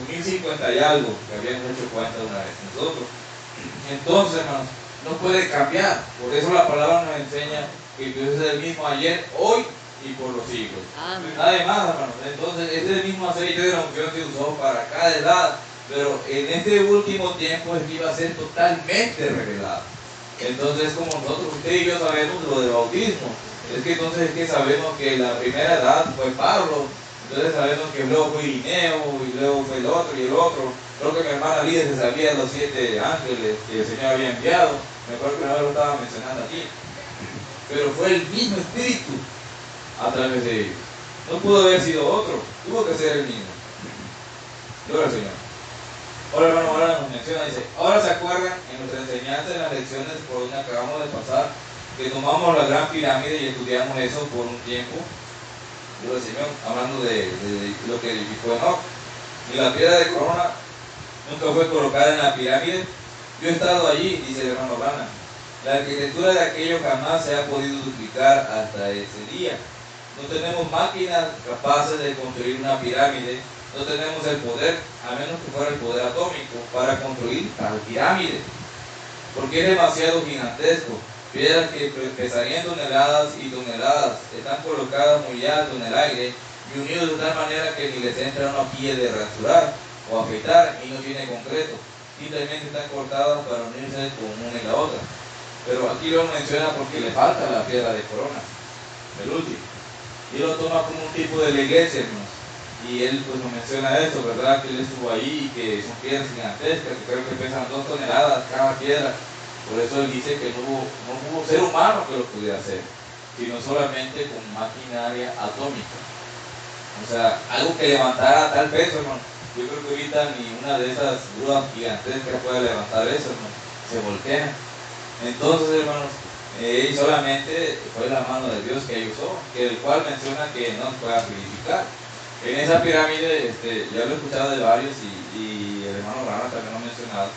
2050 y algo, que habíamos hecho cuenta una vez nosotros. Entonces, hermanos, no puede cambiar, por eso la palabra nos enseña que Dios es el mismo ayer, hoy y por los siglos. Amén. Además, hermanos, entonces ese mismo aceite de la unción se usó para cada edad, pero en este último tiempo es que iba a ser totalmente revelado. Entonces, como nosotros, usted y yo sabemos lo del bautismo, es que entonces es que sabemos que la primera edad fue Pablo, entonces sabemos que luego fue Irineo, y luego fue el otro y el otro. Creo que mi hermana Lidia se sabía los 7 ángeles que el Señor había enviado, me acuerdo que ahora lo estaba mencionando aquí, pero fue el mismo espíritu a través de ellos. No pudo haber sido otro, tuvo que ser el mismo. Gloria al Señor. Ahora, hermano, ahora nos menciona, dice, ahora se acuerdan en nuestra enseñanza en las lecciones por donde acabamos de pasar, que tomamos la gran pirámide y estudiamos eso por un tiempo. Digo el Señor, hablando de lo que edificó Enoch. Y la piedra de corona nunca fue colocada en la pirámide. Yo he estado allí, dice el hermano Rana. La arquitectura de aquello jamás se ha podido duplicar hasta ese día. No tenemos máquinas capaces de construir una pirámide. No tenemos el poder, a menos que fuera el poder atómico, para construir tal pirámide. Porque es demasiado gigantesco. Piedras que pesarían toneladas y toneladas están colocadas muy alto en el aire y unidos de tal manera que ni les entra una pie de rasurar o afeitar y no tiene concreto. Simplemente están cortadas para unirse con una y la otra. Pero aquí lo menciona porque le falta la piedra de corona, el último. Y lo toma como un tipo de la iglesia, hermanos. Y él pues nos menciona esto, ¿verdad? Que él estuvo ahí y que son piedras gigantescas, que creo que pesan 2 toneladas cada piedra. Por eso él dice que no hubo ser humano que lo pudiera hacer, sino solamente con maquinaria atómica. O sea, algo que levantara tal peso, hermano. Yo creo que ahorita ni una de esas grúas gigantescas puede levantar eso, hermano. Se voltea. Entonces, hermanos, solamente fue la mano de Dios que él usó, que el cual menciona que no pueda purificar. En esa pirámide, ya lo he escuchado de varios y el hermano Rana también lo ha mencionado.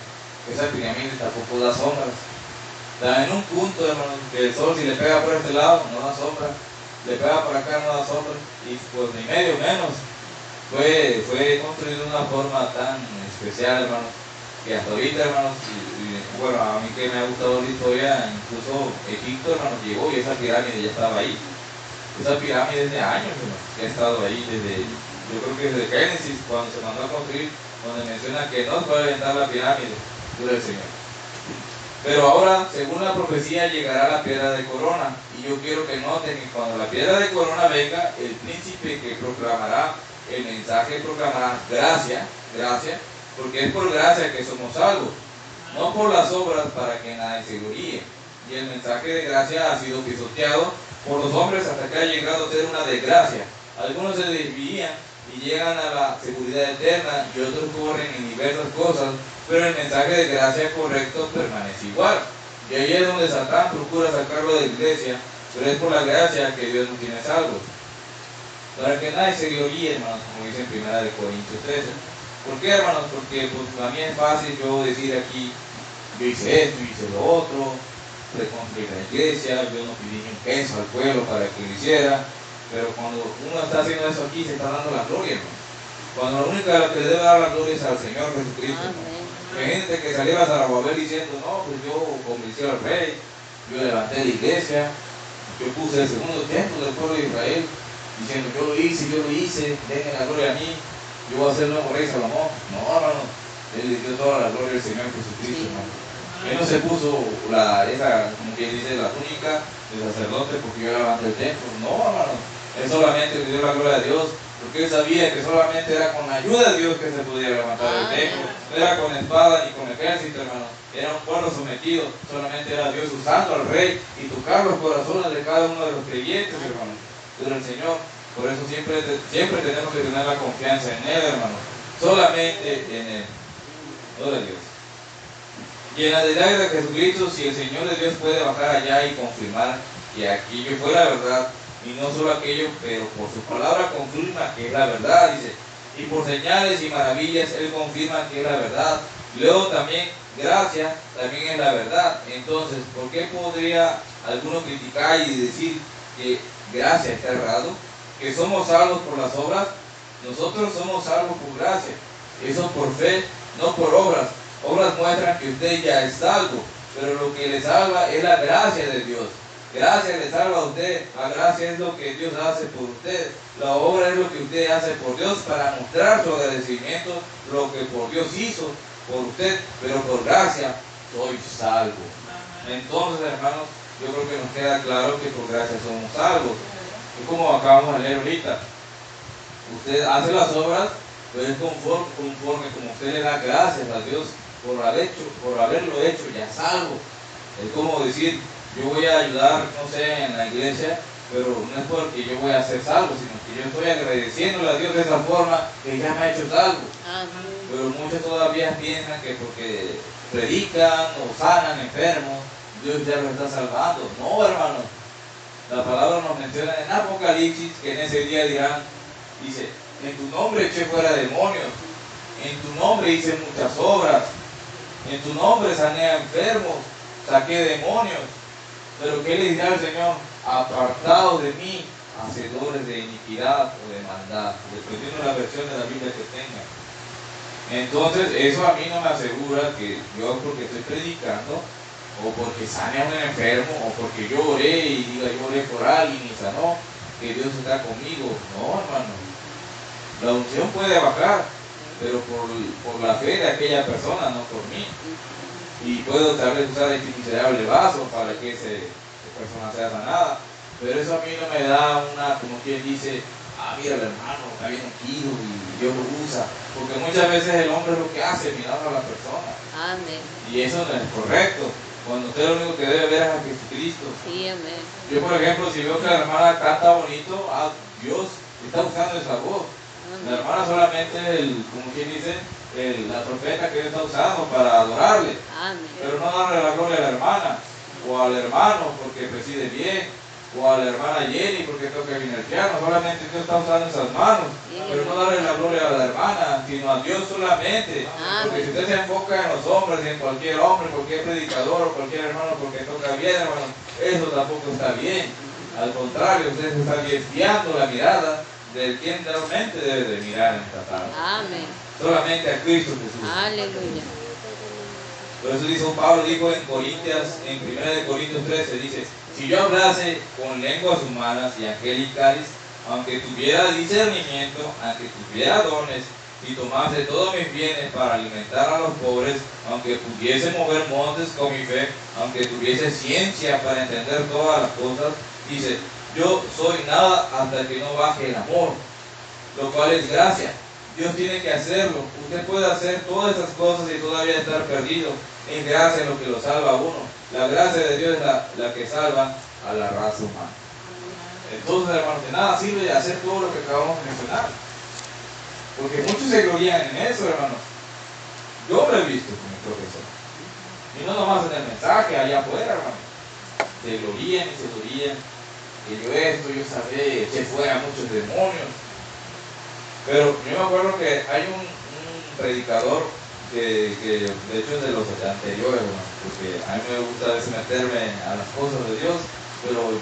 Esa pirámide tampoco da sombras. Da en un punto, hermano, que el sol si le pega por este lado no da sombra, le pega por acá no da sombra, y pues ni medio menos. Fue construido de una forma tan especial, hermanos, que hasta ahorita, hermanos, bueno, a mí que me ha gustado la historia, incluso Egipto, hermanos, llegó y esa pirámide ya estaba ahí. Esa pirámide es de años, hermanos, que ha estado ahí yo creo que desde Génesis, cuando se mandó a construir, donde menciona que no puede aventar la pirámide, del Señor. Pero ahora, según la profecía, llegará la piedra de corona. Y yo quiero que noten que cuando la piedra de corona venga, el príncipe que proclamará el mensaje proclamará gracia, porque es por gracia que somos salvos, no por las obras para que nadie se gloríe. Y el mensaje de gracia ha sido pisoteado por los hombres hasta que ha llegado a ser una desgracia. Algunos se desvían y llegan a la seguridad eterna y otros corren en diversas cosas, pero el mensaje de gracia correcto permanece igual. Y ahí es donde Satán procura sacarlo de la iglesia, pero es por la gracia que Dios nos tiene salvos. Para que nadie se gloríe, hermanos, como dice en 1 Corintios 13. ¿Por qué, hermanos? Porque pues, a mí es fácil yo decir aquí, yo hice esto, hice lo otro, reconstruí la iglesia, yo no pedí ni un peso al pueblo para que lo hiciera. Pero cuando uno está haciendo eso aquí, se está dando la gloria, hermano. Cuando la única que le debe dar la gloria es al Señor Jesucristo. Hay gente que saliera a Zarababel diciendo, no, pues yo convencí al rey, yo levanté la iglesia, yo puse el segundo templo del pueblo de Israel, diciendo, yo lo hice, denme la gloria a mí, yo voy a ser el nuevo rey Salomón. No, hermano, él le dio toda la gloria al Señor Jesucristo, hermano. Él no se puso esa, como quien dice, la túnica de sacerdote porque yo levanté el templo. No, hermano. Él solamente le dio la gloria a Dios, porque él sabía que solamente era con la ayuda de Dios que se podía levantar el templo. No era con espada ni con ejército, hermano. Era un pueblo sometido, solamente era Dios usando al rey y tocar los corazones de cada uno de los creyentes, hermano. Pero el Señor, por eso siempre tenemos que tener la confianza en Él, hermano. Solamente en Él. Gloria a Dios. Y en la deidad de Jesucristo, si el Señor de Dios puede bajar allá y confirmar que aquello fue la verdad, y no solo aquello, pero por su palabra confirma que es la verdad, dice, y por señales y maravillas Él confirma que es la verdad. Luego también gracia también es la verdad. Entonces, ¿por qué podría alguno criticar y decir que gracia está errado? Que somos salvos por las obras. Nosotros somos salvos por gracia, eso por fe, no por obras. Obras muestran que usted ya es salvo, pero lo que le salva es la gracia de Dios. Gracia le salva a usted, la gracia es lo que Dios hace por usted, la obra es lo que usted hace por Dios para mostrar su agradecimiento, lo que por Dios hizo por usted, pero por gracia soy salvo. Entonces, hermanos, yo creo que nos queda claro que por gracia somos salvos. Es como acabamos de leer ahorita. Usted hace las obras, pero es conforme como usted le da gracias a Dios por haberlo hecho ya salvo. Es como decir, yo voy a ayudar, no sé, en la iglesia pero no es porque yo voy a ser salvo, sino que yo estoy agradeciéndole a Dios de esa forma que ya me ha hecho salvo. Pero muchos todavía piensan que porque predican o sanan enfermos, Dios ya los está salvando. No, hermanos. La palabra nos menciona en Apocalipsis que en ese día dirán, dice, en tu nombre eché fuera demonios, en tu nombre hice muchas obras, en tu nombre sané a enfermos, saqué demonios. Pero ¿qué le dirá el Señor? Apartados de mí, hacedores de iniquidad o de maldad, dependiendo de la versión de la Biblia que tenga. Entonces, eso a mí no me asegura que yo, porque estoy predicando, o porque sane a un enfermo, o porque yo oré y diga yo oré por alguien y sanó, que Dios está conmigo. No, hermano. La unción puede bajar, pero por la fe de aquella persona, no por mí. Y puedo tal vez usar este miserable vaso para que esa persona sea sanada, pero eso a mí no me da una, como quien dice, mira el hermano, está bien ungido y Dios lo usa, porque muchas veces el hombre es lo que hace, mirando a la persona. Amén. Y eso no es correcto. Cuando usted lo único que debe ver es a Jesucristo. Sí, amén. Yo, por ejemplo, si veo que la hermana canta bonito, Dios está usando esa voz. Amén. La hermana solamente es como quien dice, la trompeta que Dios está usando para adorarle. Amén. Pero no darle la gloria a la hermana, o al hermano porque preside bien, o a la hermana Jenny porque toca bien el piano. Solamente Dios está usando esas manos, pero no darle la gloria a la hermana, sino a Dios solamente. Porque si usted se enfoca en los hombres, en cualquier hombre, cualquier predicador o cualquier hermano porque toca bien, hermano, eso tampoco está bien. Al contrario, usted se está desviando la mirada de quien realmente debe de mirar en esta tarde. Amén. Solamente a Cristo Jesús. Aleluya. Por eso dice Pablo, dijo en 1 de Corintios 13, dice, si yo hablase con lenguas humanas y angelicales, aunque tuviera discernimiento, aunque tuviera dones, si tomase todos mis bienes para alimentar a los pobres, aunque pudiese mover montes con mi fe, aunque tuviese ciencia para entender todas las cosas, dice, yo soy nada hasta que no baje el amor, lo cual es gracia. Dios tiene que hacerlo. Usted puede hacer todas esas cosas y todavía estar perdido. Es gracia lo que lo salva a uno. La gracia de Dios es la que salva a la raza humana. Entonces, hermanos, de nada sirve hacer todo lo que acabamos de mencionar. Porque muchos se glorían en eso, hermanos. Yo lo he visto con mi profesor. Y no nomás en el mensaje, allá afuera, hermanos. Se glorían y se glorían. Que yo yo sabía, eché fuera muchos demonios. Pero yo me acuerdo que hay un predicador que de hecho es de los anteriores, ¿no? Porque a mí me gusta a veces meterme a las cosas de Dios, pero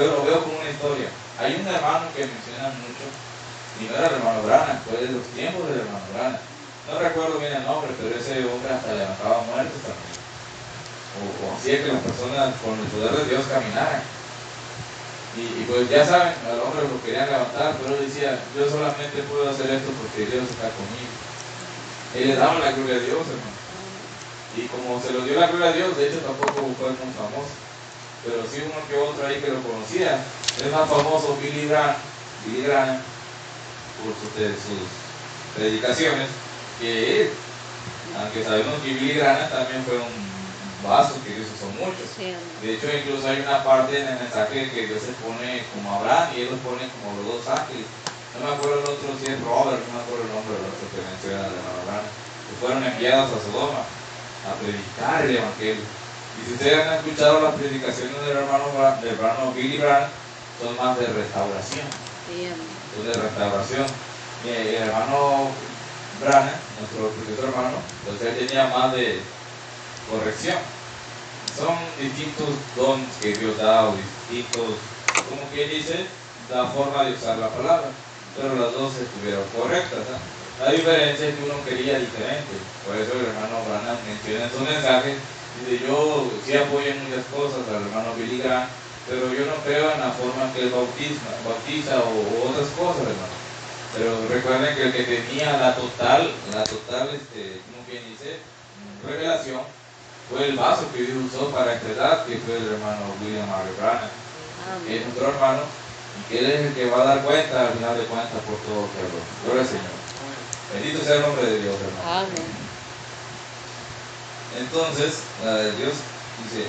lo veo como una historia. Hay un hermano que mencionan mucho, y no era el hermano Brana, fue de los tiempos del hermano Brana. No recuerdo bien el nombre, pero ese hombre hasta levantaba muertos también. O hacía que las personas con el poder de Dios caminaran. Y pues ya saben, al hombre lo querían levantar, pero él decía, yo solamente puedo hacer esto porque Dios está conmigo. Él le daba la gloria a Dios, hermano. Y como se lo dio la gloria a Dios, de hecho tampoco fue muy famoso. Pero sí uno que otro ahí que lo conocía. Es más famoso Billy Graham, por sus predicaciones, que él. Aunque sabemos que Billy Graham también fue un vasos que Dios usó mucho. Sí. De hecho, incluso hay una parte en el mensaje que Dios se pone como Abraham y él los pone como los dos ángeles. No me acuerdo el otro, si es Robert, no me acuerdo el nombre del otro que menciona de Abraham, que fueron enviados a Sodoma a predicar el evangelio. Y si ustedes han escuchado las predicaciones del hermano Billy Graham, son más de restauración. Sí. Son de restauración. El hermano Branham, nuestro profesor hermano, pues él tenía más de corrección. Son distintos dones que Dios da, o distintos, como quien dice, la forma de usar la palabra, pero las dos estuvieron correctas, ¿eh? La diferencia es que uno quería diferente. Por eso el hermano Branham menciona en su mensaje, dice, yo sí apoyo en muchas cosas al hermano Billy Graham, pero yo no creo en la forma que él bautiza o otras cosas, hermano. Pero recuerden que el que tenía la total, como quien dice, revelación, fue el vaso que Dios usó para entregar, que fue el hermano William R. Branham, que es nuestro hermano, y que él es el que va a dar cuenta, al final de cuentas, por todo lo que habló. Gloria al Señor. Bendito sea el nombre de Dios, hermano. Amén. Entonces, la de Dios dice,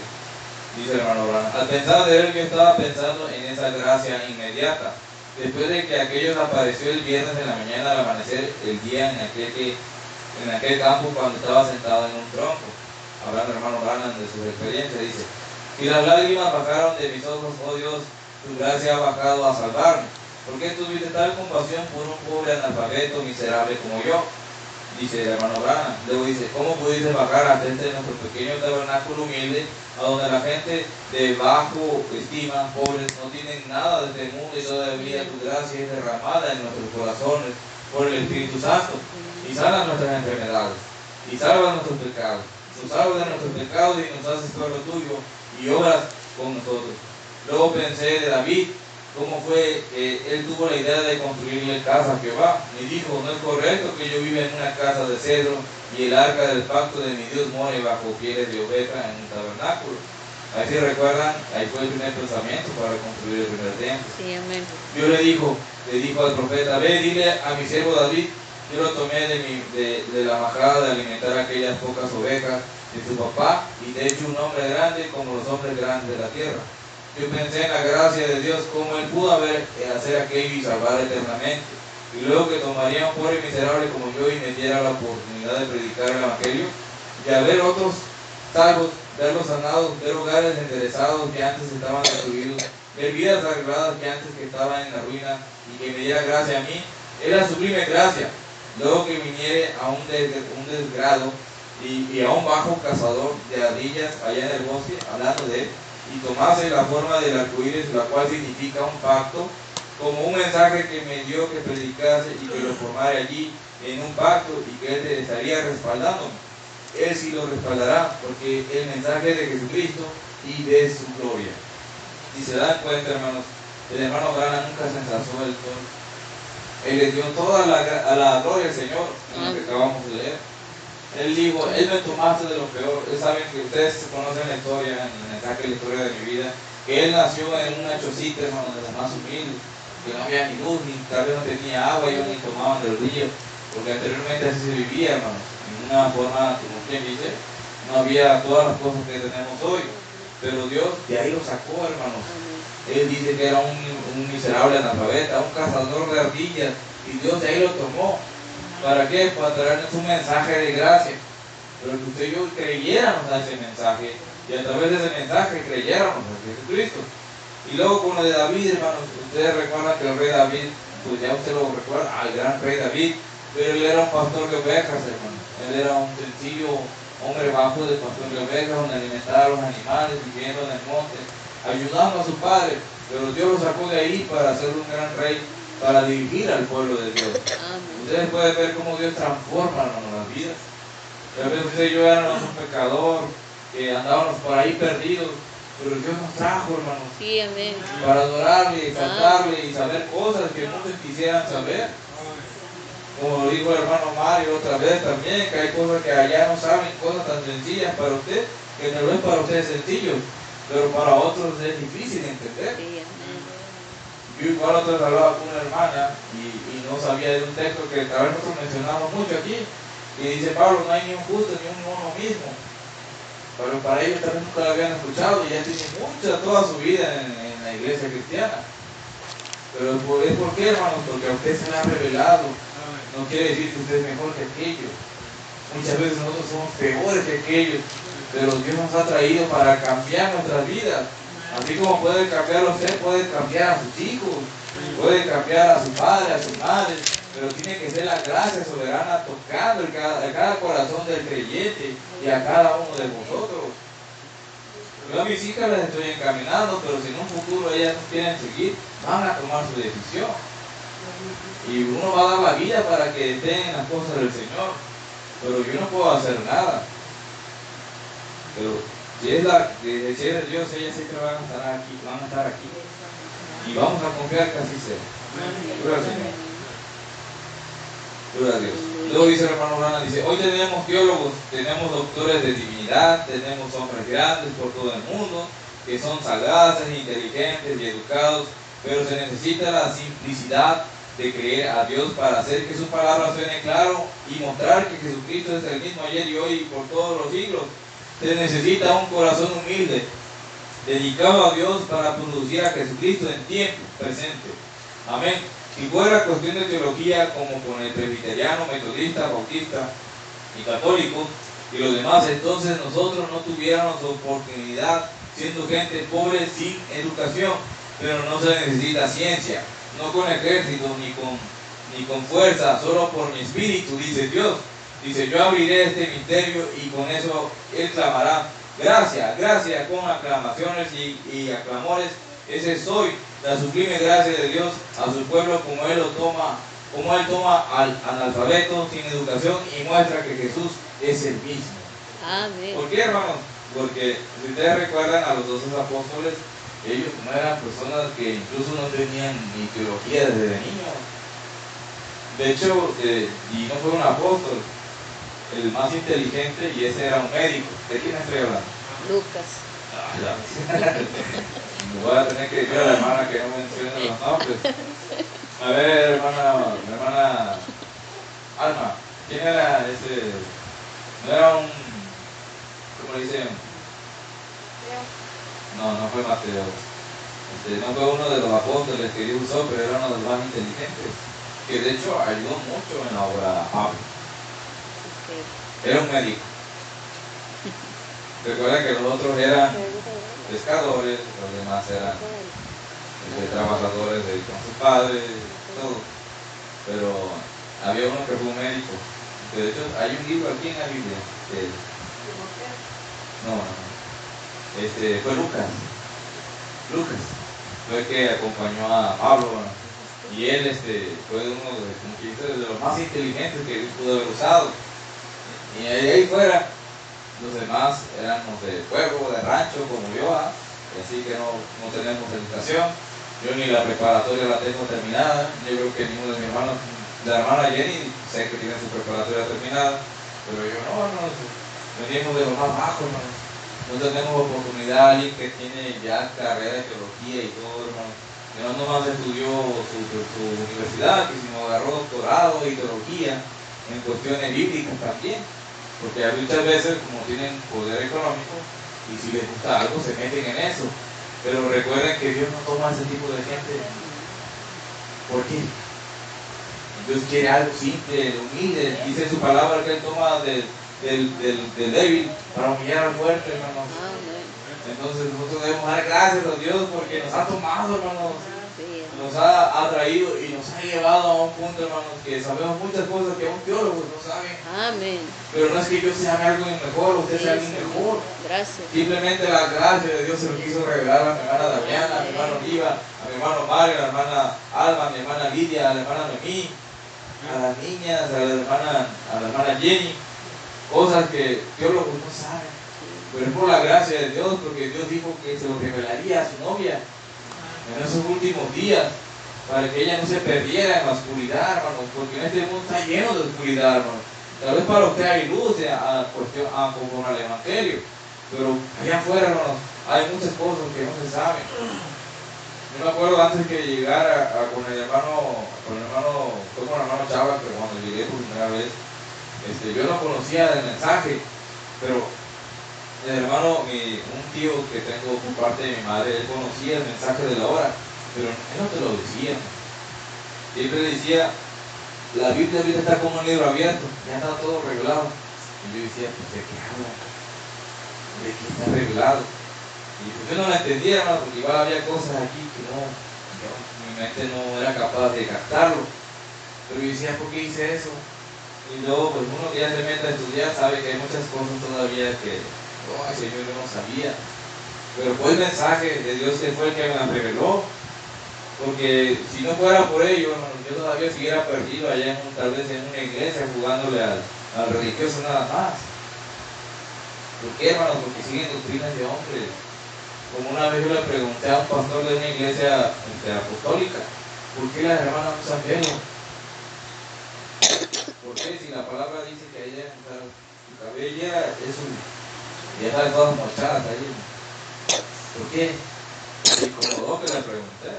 Dice el hermano Branham. Al pensar de él, yo estaba pensando en esa gracia inmediata. Después de que aquello apareció el viernes en la mañana al amanecer, el día en aquel campo cuando estaba sentado en un tronco. Hablando el hermano Branham de sus experiencias, dice: si las lágrimas bajaron de mis ojos, oh Dios, tu gracia ha bajado a salvarme. ¿Por qué tuviste tal compasión por un pobre analfabeto miserable como yo? Dice el hermano Branham. Luego dice: ¿cómo pudiste bajar hasta nuestro pequeño tabernáculo humilde, a donde la gente de bajo estima, pobres, no tienen nada de este mundo, y todavía tu gracia es derramada en nuestros corazones por el Espíritu Santo, y sana nuestras enfermedades, y salva nuestros pecados, nos salva de nuestros pecados y nos hace pueblo tuyo, y obras con nosotros? Luego pensé de David, cómo fue que él tuvo la idea de construirle casa a Jehová. Me dijo: no es correcto que yo viva en una casa de cedro y el arca del pacto de mi Dios more bajo pieles de oveja en un tabernáculo. Ahí si recuerdan, ahí fue el primer pensamiento para construir el primer templo. Sí, amén. Dios le dijo al profeta: ve, dile a mi siervo David, yo lo tomé de la majada de alimentar aquellas pocas ovejas de su papá, y te he hecho un hombre grande como los hombres grandes de la tierra. Yo pensé en la gracia de Dios, cómo Él pudo hacer aquello y salvar eternamente. Y luego que tomaría un pobre miserable como yo y me diera la oportunidad de predicar el Evangelio, y al ver otros salvos, verlos sanados, ver hogares enderezados que antes estaban destruidos, ver vidas arregladas que antes que estaban en la ruina, y que me diera gracia a mí, era sublime gracia. Luego que viniere a un desgrado y a un bajo cazador de ardillas allá en el bosque, hablando de él, y tomase la forma del arcoíris, la cual significa un pacto, como un mensaje que me dio que predicase y que lo formara allí en un pacto, y que Él estaría respaldándome. Él sí lo respaldará, porque el mensaje de Jesucristo y de su gloria. Si se dan cuenta, hermanos, el hermano Branham nunca se ensalzó del todo. Él le dio toda la gloria al Señor, en lo que acabamos de leer. Él dijo: Él me tomaste de lo peor. Ustedes saben que ustedes conocen la historia, el mensaje de la historia de mi vida, que él nació en una chocita, hermano, de los más humildes, que no había ni luz, ni tal vez no tenía agua, ellos ni tomaban del río, porque anteriormente así se vivía, hermano, en una forma, como quien dice, no había todas las cosas que tenemos hoy, pero Dios de ahí lo sacó, hermanos. Él dice que era un miserable analfabeta, un cazador de ardillas, y Dios de ahí lo tomó. ¿Para qué? Para traernos un mensaje de gracia. Pero que usted y yo creyéramos a ese mensaje, y a través de ese mensaje creyéramos a Jesucristo. Y luego con lo de David, hermanos, ustedes recuerdan que el rey David, pues ya usted lo recuerda, al gran rey David, pero él era un pastor de ovejas, hermanos. Él era un sencillo hombre bajo de pastor de ovejas, donde alimentaba a los animales, viviendo en el monte, ayudando a su padre. Pero Dios lo sacó de ahí para ser un gran rey, para dirigir al pueblo de Dios. Ustedes pueden ver cómo Dios transforma, hermanos, las vidas. Tal vez usted y yo éramos un pecador, que andábamos por ahí perdidos, pero Dios nos trajo, hermanos, Sí, amén. para adorarle, exaltarle y saber cosas que muchos quisieran saber. Como lo dijo el hermano Mario otra vez también, que hay cosas que allá no saben, cosas tan sencillas para usted, que tal vez para usted es sencillo, pero para otros es difícil de entender. Sí, amén. Yo igual otra vez hablaba con una hermana y no sabía de un texto que tal vez nosotros mencionamos mucho aquí, y dice Pablo: no hay ni un justo ni uno mismo. Pero para ellos tal vez nunca lo habían escuchado, y ya tienen toda su vida en la iglesia cristiana. Pero es por qué, hermanos, porque a usted se le ha revelado. No quiere decir que usted es mejor que aquellos. Muchas veces nosotros somos peores que aquellos, pero Dios nos ha traído para cambiar nuestras vidas. Así como puede cambiar a usted, puede cambiar a sus hijos, puede cambiar a su padre, a su madre, pero tiene que ser la gracia soberana tocando cada corazón del creyente y a cada uno de vosotros. Yo a mis hijas las estoy encaminando, pero si en un futuro ellas no quieren seguir, van a tomar su decisión. Y uno va a dar la vida para que estén en las cosas del Señor, pero yo no puedo hacer nada. Pero si es de Dios, ellas siempre van a estar aquí. Y vamos a confiar que así sea. Gloria al Señor. Gloria a Dios. Luego dice el hermano Branham, dice: hoy tenemos teólogos, tenemos doctores de divinidad, tenemos hombres grandes por todo el mundo, que son sagaces, inteligentes y educados, pero se necesita la simplicidad de creer a Dios para hacer que su palabra suene claro y mostrar que Jesucristo es el mismo ayer y hoy y por todos los siglos. Se necesita un corazón humilde, dedicado a Dios para producir a Jesucristo en tiempo presente. Amén. Si fuera cuestión de teología, como con el presbiteriano, metodista, bautista y católico y los demás, entonces nosotros no tuviéramos oportunidad, siendo gente pobre sin educación. Pero no se necesita ciencia, no con ejército ni con fuerza, solo por mi espíritu, dice Dios. Dice, yo abriré este misterio y con eso él clamará. Gracias, gracias, con aclamaciones y aclamores. Ese soy, la sublime gracia de Dios a su pueblo, como él toma al analfabeto sin educación y muestra que Jesús es el mismo. Amén. ¿Por qué, hermanos? Porque si ustedes recuerdan a los 12 apóstoles, ellos no eran personas que incluso no tenían ni teología desde niños. De hecho, y no fue un apóstol, el más inteligente, y ese era un médico. ¿De quién estoy hablando? Lucas. Me voy a tener que decir a la hermana que no mencione los nombres. A ver, hermana Alma, ¿quién era ese? No era un, ¿cómo le dicen? No fue Mateo. No fue uno de los apóstoles que Dios usó, pero era uno de los más inteligentes, que de hecho ayudó mucho en la obra de Pablo. Era un médico. Recuerda que los otros eran pescadores, los demás eran trabajadores con sus padres, todo. Pero había uno que fue un médico. De hecho, hay un libro aquí en la Biblia. Fue Lucas. Fue el que acompañó a Pablo, y él fue uno de los más inteligentes que Dios pudo haber usado. Y ahí fuera, los demás éramos de pueblo, de rancho, como yo, así que no tenemos educación. Yo ni la preparatoria la tengo terminada. Yo creo que ninguno de mis hermanos, la hermana Jenny, sé que tiene su preparatoria terminada, pero yo no, venimos de los más bajos, hermano. No tenemos oportunidad. Alguien que tiene ya carrera de teología y todo, hermano, que no nomás estudió su universidad, que sino agarró doctorado y teología en cuestiones bíblicas también, porque muchas veces, como tienen poder económico, y si les gusta algo se meten en eso. Pero recuerden que Dios no toma a ese tipo de gente. ¿Por qué? Dios quiere algo simple, humilde. Dice en su palabra que Él toma del débil para humillar al fuerte, hermanos. Entonces nosotros debemos dar gracias a Dios porque nos ha tomado, hermanos. Nos ha traído y nos ha llevado a un punto, hermanos, que sabemos muchas cosas que un teólogo no sabe. Amén. Pero no es que yo sea alguien mejor, usted sea alguien mejor. Gracias. Simplemente la gracia de Dios se lo quiso revelar a mi hermana Damiana, a mi hermano Oliva, a mi hermano Mario, a la hermana Alma, a mi hermana Lidia, a la hermana Noemí, a las niñas, a la hermana Jenny. Cosas que teólogos no saben. Pero es por la gracia de Dios, porque Dios dijo que se lo revelaría a su novia en esos últimos días, para que ella no se perdiera en la oscuridad, hermanos, porque en este mundo está lleno de oscuridad, hermanos. Tal vez para usted hay luz como al Evangelio, pero allá afuera, hermanos, hay muchas cosas que no se saben. Yo me acuerdo antes que llegara con el hermano Chava, que cuando llegué por primera vez, yo no conocía el mensaje, pero el hermano, un tío que tengo por parte de mi madre, él conocía el mensaje de la hora, pero él no te lo decía. Siempre decía, la Biblia ahorita está como un libro abierto, ya está todo revelado. Y yo decía, pues ¿de qué habla? ¿De qué está revelado? Y pues yo no la entendía, hermano, porque igual había cosas aquí que mi mente no era capaz de captarlo. Pero yo decía, ¿por qué hice eso? Y luego, pues uno que ya se mete a estudiar sabe que hay muchas cosas todavía que ay, Señor, yo no sabía. Pero fue el mensaje de Dios que fue el que me la reveló. Porque si no fuera por ello, hermano, yo todavía siguiera perdido allá tal vez en una iglesia jugándole al religioso nada más. ¿Por qué, hermano? Porque siguen doctrinas de hombres. Como una vez yo le pregunté a un pastor de una iglesia apostólica, ¿por qué las hermanas usan velo? ¿Por qué? Si la palabra dice que ella su cabellera es y ya está todas mochadas ahí. ¿Por qué? Me incomodó que le pregunté.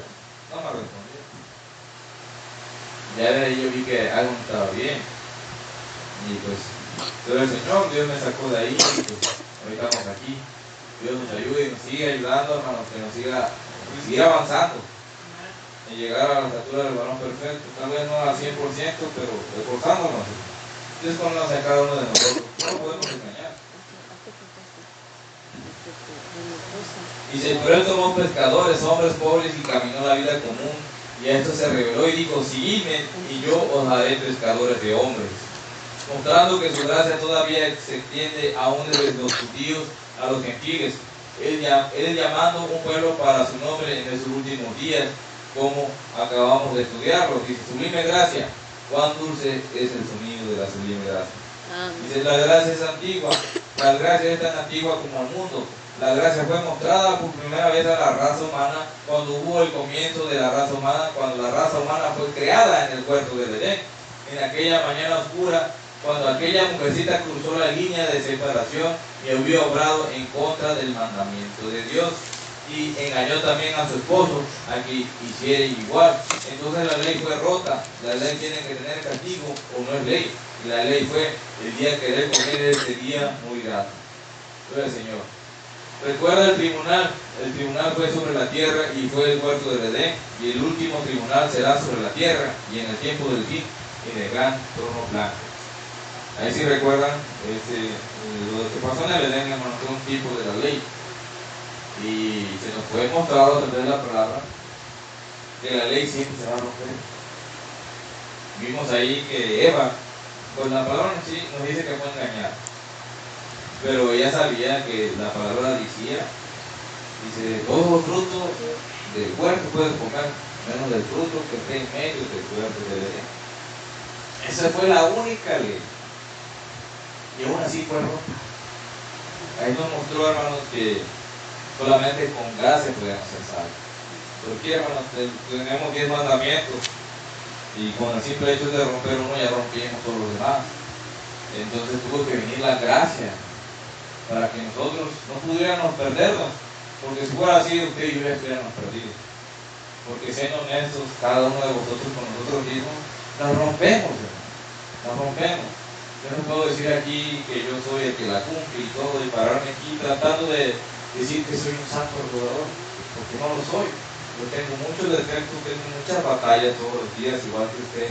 No me respondió. Ya de ahí yo vi que algo no estaba bien. Y pues, pero el Señor, Dios me sacó de ahí y pues, hoy estamos aquí. Dios nos ayude y nos siga ayudando, hermanos, que nos siga seguir avanzando en llegar a la estatura del varón perfecto. Tal vez no al 100%, pero esforzándonos. Dios conoce a cada uno de nosotros. No lo podemos engañar. Dice, pero él tomó pescadores, hombres pobres, y caminó la vida común. Y a esto se reveló y dijo, seguidme, y yo os haré pescadores de hombres. Mostrando que su gracia todavía se extiende aún desde los judíos a los gentiles. Él llamando un pueblo para su nombre en sus últimos días, como acabamos de estudiarlo. Dice, sublime gracia, cuán dulce es el sonido de la sublime gracia. Dice, la gracia es antigua, la gracia es tan antigua como el mundo. La gracia fue mostrada por primera vez a la raza humana cuando hubo el comienzo de la raza humana, cuando la raza humana fue creada en el huerto del Edén, en aquella mañana oscura, cuando aquella mujercita cruzó la línea de separación y había obrado en contra del mandamiento de Dios y engañó también a su esposo a que hiciera igual. Entonces la ley fue rota. La ley tiene que tener castigo o no es ley. Y la ley fue el día que debe comer este día muy grato. Gloria al Señor. Recuerda el tribunal fue sobre la tierra y fue el huerto del Edén, y el último tribunal será sobre la tierra y en el tiempo del fin en el gran trono blanco. Ahí sí recuerdan lo que pasó en el Edén, hermano, fue un tipo de la ley. Y se nos fue mostrado a través de la palabra que la ley siempre se va a romper. Vimos ahí que Eva, pues la palabra en sí nos dice que fue engañada, pero ella sabía que la palabra decía, dice, todos los frutos del huerto puedes comer, menos del fruto que esté en medio del huerto del Edén. Esa fue la única ley. Y aún así fue rota. Ahí nos mostró, hermanos, que solamente con gracia podemos ser salvos. Porque, hermanos, tenemos 10 mandamientos y con el simple hecho de romper uno ya rompimos todos los demás. Entonces tuvo que venir la gracia para que nosotros no pudiéramos perdernos. Porque si fuera así, usted y yo ya estuviéramos perdidos. Porque siendo honestos, cada uno de vosotros con nosotros mismos, nos rompemos, hermanos. Nos rompemos. Yo no puedo decir aquí que yo soy el que la cumple y todo, y pararme aquí tratando de decir que soy un santo adorador, porque no lo soy. Yo tengo muchos defectos, tengo muchas batallas todos los días, igual que usted,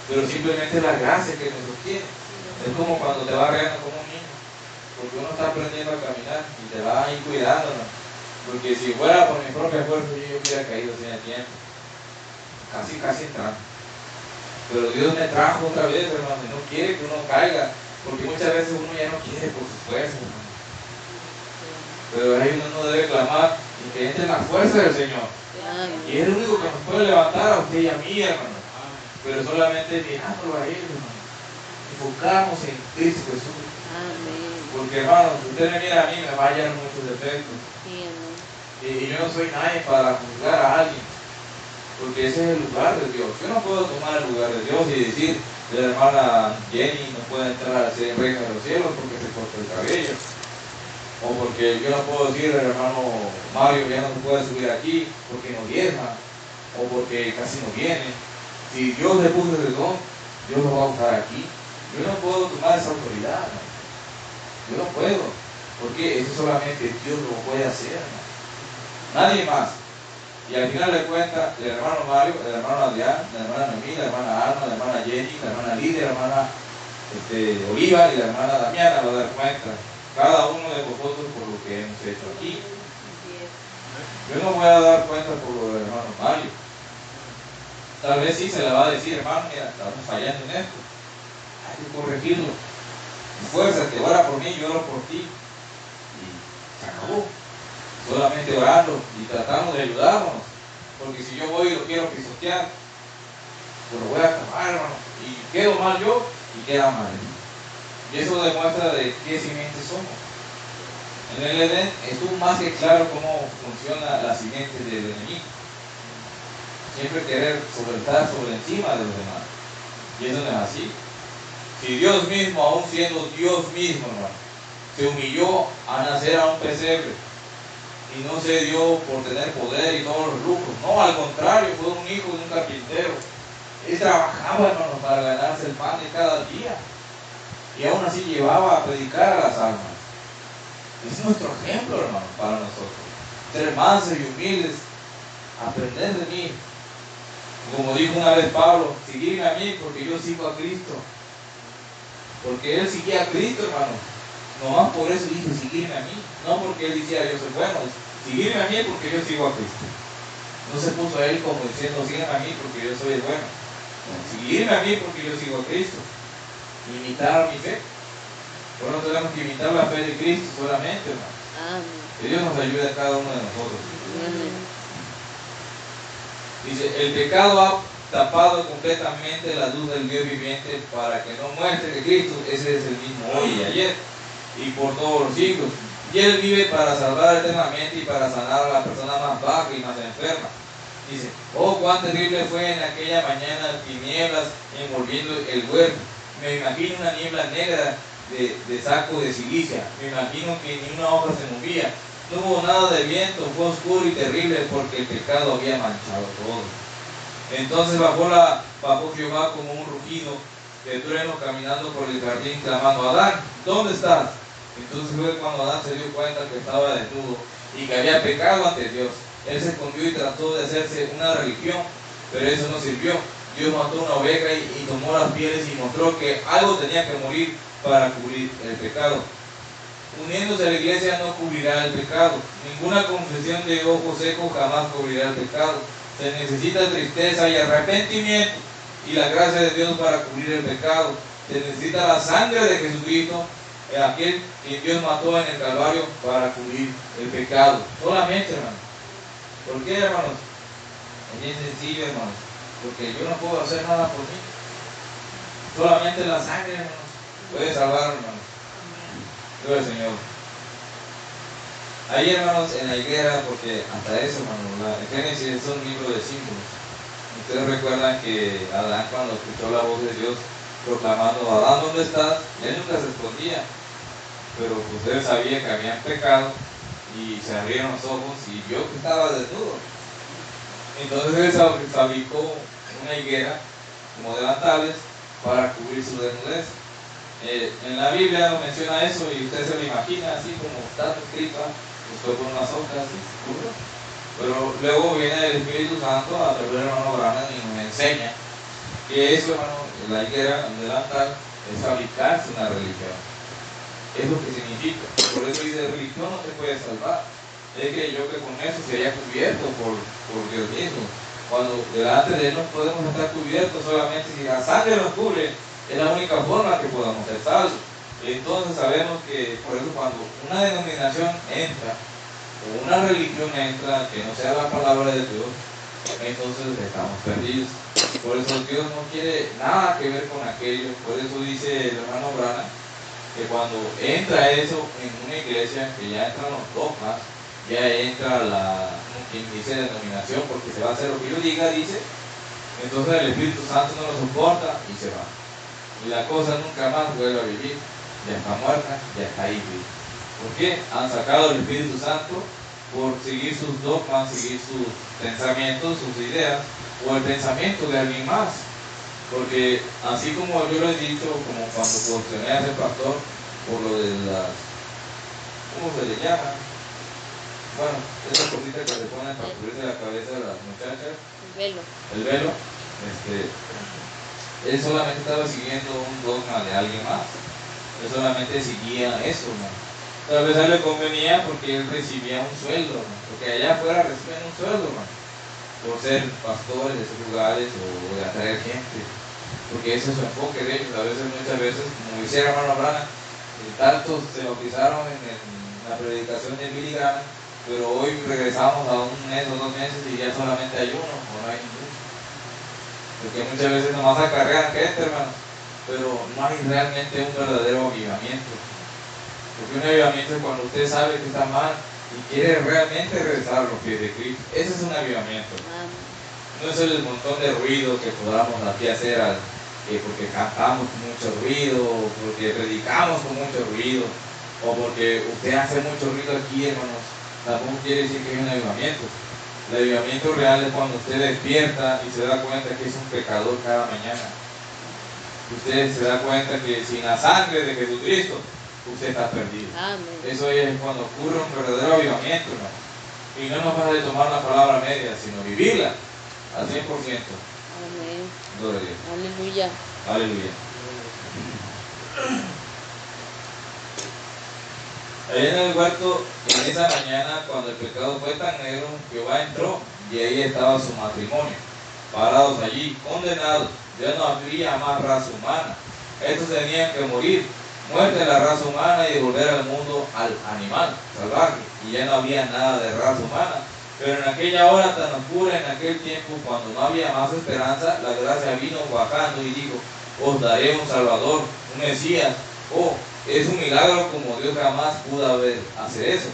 pero simplemente la gracia que nos sostiene. Es como cuando te va regando como un niño, porque uno está aprendiendo a caminar y te va a ir cuidando, ¿no? Porque si fuera por mi propia fuerza, yo hubiera caído sin el tiempo, casi entrando. Pero Dios me trajo otra vez, hermano, y no quiere que uno caiga, porque muchas veces uno ya no quiere por sus fuerzas, hermano. Pero ahí uno no debe clamar y que entre en la fuerza del Señor. Y es el único que nos puede levantar a usted y a mí, hermano. Pero solamente mirándolo a Él, hermano. Enfocamos en Cristo Jesús. Porque, hermano, si usted me mira a mí, me va a hallar muchos defectos. Y yo no soy nadie para juzgar a alguien. Porque ese es el lugar de Dios. Yo no puedo tomar el lugar de Dios y decir, la hermana Jenny no puede entrar a ser reina de los cielos porque se corta el cabello. O porque yo no puedo decir, el hermano Mario ya no puede subir aquí porque no diezma. O porque casi no viene. Si Dios le puso ese don, Dios lo va a usar aquí. Yo no puedo tomar esa autoridad, ¿no? Yo no puedo. Porque eso solamente Dios lo puede hacer, ¿no? Nadie más. Y al final de cuentas, el hermano Mario, el hermano Adrián, la hermana Noemí, la hermana Alma, la hermana Jenny, la hermana Lidia, la hermana Oliva y la hermana Damiana va a dar cuenta. Cada uno de vosotros por lo que hemos hecho aquí. Yo no voy a dar cuenta por lo del hermano Mario. Tal vez sí se le va a decir, hermano, mira, estamos fallando en esto. Hay que corregirlo. Esfuérzate, ora por mí, yo oro por ti. Y se acabó. Solamente orando y tratando de ayudarnos, porque si yo voy y lo quiero pisotear, pues lo voy a acabar, hermano, y quedo mal yo y queda mal. Y eso demuestra de qué simiente somos. En el Edén estuvo más que claro cómo funciona la simiente del enemigo. Siempre querer estar sobre encima de los demás, y eso no es así. Si Dios mismo, aún siendo Dios mismo, hermano, se humilló a nacer a un pesebre, y no se dio por tener poder y todos los lujos. No, al contrario, fue un hijo de un carpintero. Él trabajaba, hermano, para ganarse el pan de cada día. Y aún así llevaba a predicar a las almas. Es nuestro ejemplo, hermano, para nosotros. Ser mansos y humildes, aprender de mí. Como dijo una vez Pablo, seguirme a mí porque yo sigo a Cristo. Porque él seguía a Cristo, hermano. Nomás por eso dijo seguirme a mí. No porque él decía yo soy bueno. Seguirme a mí porque yo sigo a Cristo. No se puso a él como diciendo sígueme a mí porque yo soy el bueno. No, seguirme a mí porque yo sigo a Cristo. Imitar mi fe. Por eso tenemos que imitar la fe de Cristo solamente, hermano. Amén. Que Dios nos ayude a cada uno de nosotros. Amén. Dice, el pecado ha tapado completamente la luz del Dios viviente para que no muestre que Cristo ese es el mismo hoy y ayer y por todos los siglos. Y Él vive para salvar eternamente y para sanar a la persona más baja y más enferma. Dice, oh, cuán terrible fue en aquella mañana tinieblas envolviendo el huerto. Me imagino una niebla negra de saco de silicia. Me imagino que ni una hoja se movía. No hubo nada de viento, fue oscuro y terrible porque el pecado había manchado todo. Entonces bajó Jehová como un rugido de trueno caminando por el jardín clamando, Adán, ¿dónde estás? Entonces fue cuando Adán se dio cuenta que estaba desnudo y que había pecado ante Dios. Él se escondió y trató de hacerse una religión, pero eso no sirvió. Dios mató una oveja y tomó las pieles y mostró que algo tenía que morir para cubrir el pecado. Uniéndose a la iglesia no cubrirá el pecado. Ninguna confesión de ojo seco jamás cubrirá el pecado. Se necesita tristeza y arrepentimiento y la gracia de Dios para cubrir el pecado. Se necesita la sangre de Jesucristo, aquel que Dios mató en el Calvario para cubrir el pecado. Solamente, hermanos. ¿Por qué, hermanos? Es bien sencillo, hermanos. Porque yo no puedo hacer nada por mí. Solamente la sangre, hermanos, puede salvar, hermanos. Gloria al Señor. Ahí, hermanos, en la higuera, porque hasta eso, hermanos, el Génesis es un libro de símbolos. Ustedes recuerdan que Adán, cuando escuchó la voz de Dios proclamando, Adán, ¿dónde estás? Él nunca respondía, pero pues él sabía que habían pecado y se abrieron los ojos y vio que estaba desnudo. Entonces él fabricó una higuera como delantales para cubrir su desnudez. En la Biblia no menciona eso y usted se lo imagina así como está escrito, buscó con unas hojas y se cubre. Pero luego viene el Espíritu Santo a través del hermano Branham y nos enseña que eso, hermano, la higuera, el delantal, es fabricarse una religión. Es lo que significa. Por eso dice, religión no te puede salvar. Es que yo que con eso sería cubierto por Dios mismo. Cuando delante de Él no podemos estar cubiertos solamente si la sangre nos cubre. Es la única forma que podamos ser salvos. Entonces sabemos que por eso cuando una denominación entra, o una religión entra, que no sea la palabra de Dios, entonces estamos perdidos. Por eso Dios no quiere nada que ver con aquello. Por eso dice el hermano Branham, que cuando entra eso en una iglesia, que ya entran los dogmas, ya entra quien dice denominación, porque se va a hacer lo que yo diga, dice, entonces el Espíritu Santo no lo soporta y se va. Y la cosa nunca más vuelve a vivir, ya está muerta, ya está ahí. ¿Por qué? Han sacado el Espíritu Santo por seguir sus dogmas, seguir sus pensamientos, sus ideas, o el pensamiento de alguien más. Porque así como yo lo he dicho, como cuando cuestioné a ese pastor por lo de las, ¿cómo se le llama? Bueno, esas cositas que se ponen para cubrirse la cabeza de las muchachas. El velo. Él solamente estaba siguiendo un dogma de alguien más. Él solamente seguía eso, ¿no? Tal vez a él le convenía porque él recibía un sueldo, ¿no? Porque allá afuera reciben un sueldo, ¿no? Por ser pastores de esos lugares o de atraer gente. Porque ese es su enfoque de ellos. A veces, muchas veces, como decía el hermano Branham, tantos se bautizaron en la predicación de Billy Graham, pero hoy regresamos a un mes o 2 meses y ya solamente hay uno, o no hay ninguno. Porque muchas veces nomás acarrean gente, hermano, pero no hay realmente un verdadero avivamiento. Porque un avivamiento es cuando usted sabe que está mal y quiere realmente regresar a los pies de Cristo. Ese es un avivamiento. No es el montón de ruido que podamos aquí hacer porque cantamos con mucho ruido, porque predicamos con mucho ruido, o porque usted hace mucho ruido aquí, hermanos. Tampoco quiere decir que hay un avivamiento. El avivamiento real es cuando usted despierta y se da cuenta que es un pecador cada mañana. Usted se da cuenta que sin la sangre de Jesucristo, usted está perdido. Amén. Eso es cuando ocurre un verdadero avivamiento, hermano. Y no nos pasa de tomar la palabra media, sino vivirla al 100%. Amén. Gloria a Dios. Aleluya. Aleluya. Allá en el huerto, en esa mañana, cuando el pecado fue tan negro, Jehová entró y ahí estaba su matrimonio, parados allí, condenados. Ya no habría más raza humana. Estos tenían que morir, muerte de la raza humana y devolver al mundo al animal salvaje. Y ya no había nada de raza humana. Pero en aquella hora tan oscura, en aquel tiempo, cuando no había más esperanza, la gracia vino bajando y dijo: os daré un Salvador, un Mesías. Oh, es un milagro como Dios jamás pudo hacer eso.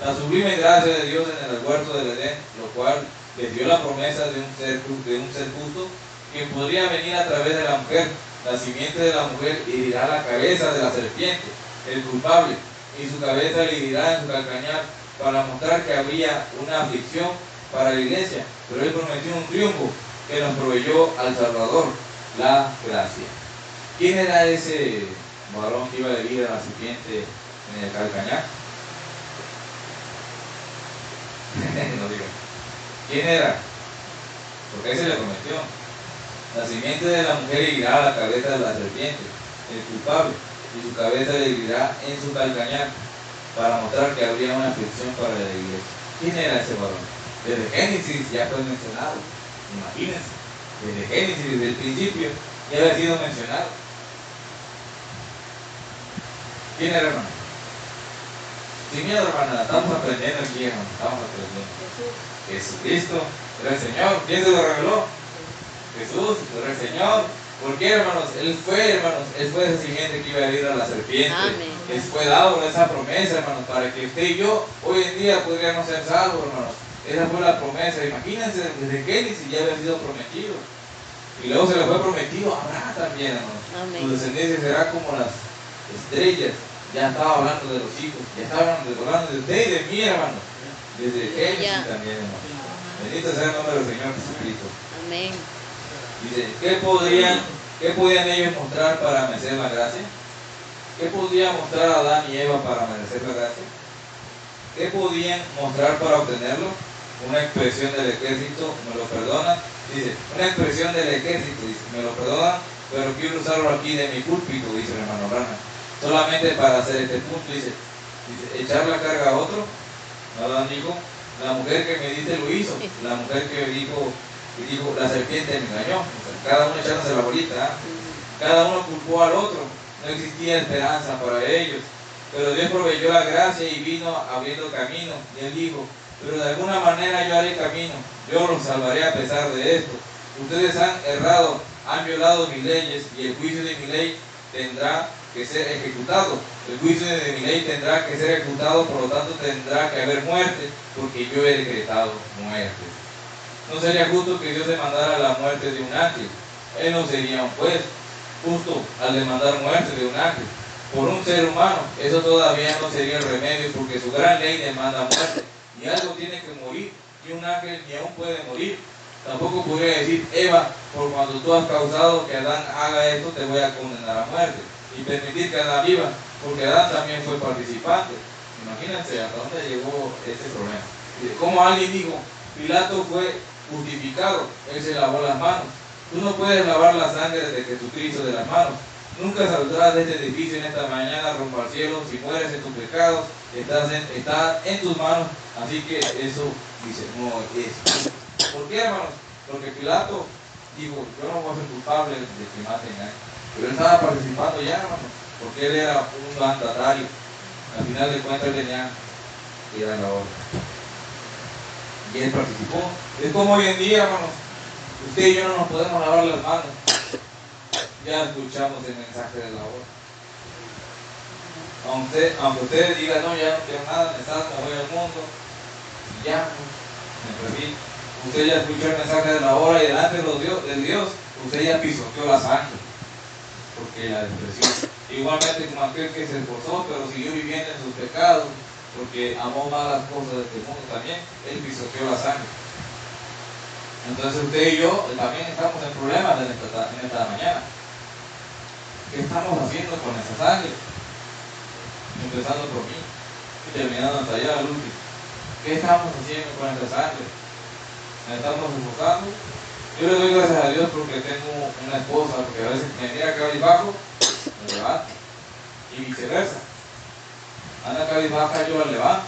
La sublime gracia de Dios en el huerto del Edén, lo cual les dio la promesa de un ser justo, quien podría venir a través de la mujer. La simiente de la mujer herirá la cabeza de la serpiente, el culpable, y su cabeza le herirá en su calcañar, para mostrar que habría una aflicción para la iglesia, pero él prometió un triunfo que nos proveyó al Salvador, la gracia. ¿Quién era ese varón que iba a herir a la serpiente en el calcañar? No digo. ¿Quién era? Porque ahí se le prometió. La simiente de la mujer herirá la cabeza de la serpiente, el culpable, y su cabeza le herirá en su calcañar, para mostrar que habría una aflicción para la iglesia. ¿Quién era ese varón? Desde Génesis ya fue mencionado. Imagínense, desde Génesis, desde el principio, ya había sido mencionado. ¿Quién era, hermano? Sin miedo, hermana, estamos aprendiendo aquí, hermano, estamos aprendiendo. Jesucristo era el Señor. ¿Quién se lo reveló? Jesús, era el Señor. ¿Por qué, hermanos? Él fue esa simiente que iba a herir a la serpiente. Amén. Les fue dado esa promesa, hermanos, para que usted y yo hoy en día podríamos ser salvos, hermanos. Esa fue la promesa. Imagínense, desde Génesis ya había sido prometido. Y luego se le fue prometido a Abraham también, hermanos. Amén. Su descendencia será como las estrellas. Ya estaba hablando de los hijos, ya estaba hablando de usted y de mí, hermanos. Desde Génesis también, hermanos. Bendito sea el nombre del Señor Jesucristo. Amén. Dice, ¿qué podían ellos mostrar para merecer la gracia? ¿Qué podía mostrar Adán y Eva para merecer la gracia? ¿Qué podían mostrar para obtenerlo? Una expresión del ejército, me lo perdonan. Dice, una expresión del ejército, dice, me lo perdonan, pero quiero usarlo aquí de mi púlpito, dice el hermano Branham. Solamente para hacer este punto, dice, echar la carga a otro. Adán dijo, la mujer que me dice lo hizo. La mujer que dijo, la serpiente me engañó. O sea, cada uno echándose la bolita, ¿eh? Cada uno culpó al otro. No existía esperanza para ellos. Pero Dios proveyó la gracia y vino abriendo camino. Y él dijo, pero de alguna manera yo haré camino. Yo los salvaré a pesar de esto. Ustedes han errado, han violado mis leyes, y el juicio de mi ley tendrá que ser ejecutado. El juicio de mi ley tendrá que ser ejecutado, por lo tanto tendrá que haber muerte, porque yo he decretado muerte. No sería justo que Dios demandara la muerte de un ángel. Él no sería un juez justo al demandar muerte de un ángel. Por un ser humano, eso todavía no sería el remedio, porque su gran ley demanda muerte. Y algo tiene que morir, y un ángel ni aún puede morir. Tampoco podría decir, Eva, por cuando tú has causado que Adán haga esto, te voy a condenar a muerte. Y permitir que Adán viva, porque Adán también fue participante. Imagínense hasta dónde llegó ese problema. Como alguien dijo, Pilato fue justificado, él se lavó las manos. Tú no puedes lavar la sangre de Jesucristo de las manos. Nunca saldrás de este edificio en esta mañana rumbo al cielo. Si mueres en tus pecados, está en tus manos. Así que eso dice, no es. ¿Por qué, hermanos? Porque Pilato dijo, yo no voy a ser culpable de que maten a él. Pero él estaba participando ya, hermanos, porque él era un mandatario. Al final de cuentas él tenía que ir a la obra. Y él participó. Es como hoy en día, hermanos, usted y yo no nos podemos lavar las manos. Ya escuchamos el mensaje de la obra. Aunque usted diga, no, ya no quiero nada, me salgo, me voy al mundo, y ya, me perdí. Usted ya escuchó el mensaje de la obra y delante de Dios, usted ya pisoteó la sangre, porque la despreció. Igualmente como aquel que se esforzó, pero siguió viviendo en sus pecados, porque amó más las cosas de este mundo también, él pisoteó la sangre. Entonces usted y yo también estamos en problemas en esta mañana. ¿Qué estamos haciendo con esa sangre? empezando por mí y terminando hasta allá al último. ¿Qué estamos haciendo con esta sangre? ¿Me estamos enfocando? Yo le doy gracias a Dios porque tengo una esposa, porque a veces me mira cabizbajo, me levanto, y viceversa. Anda cabizbaja, yo la levanto.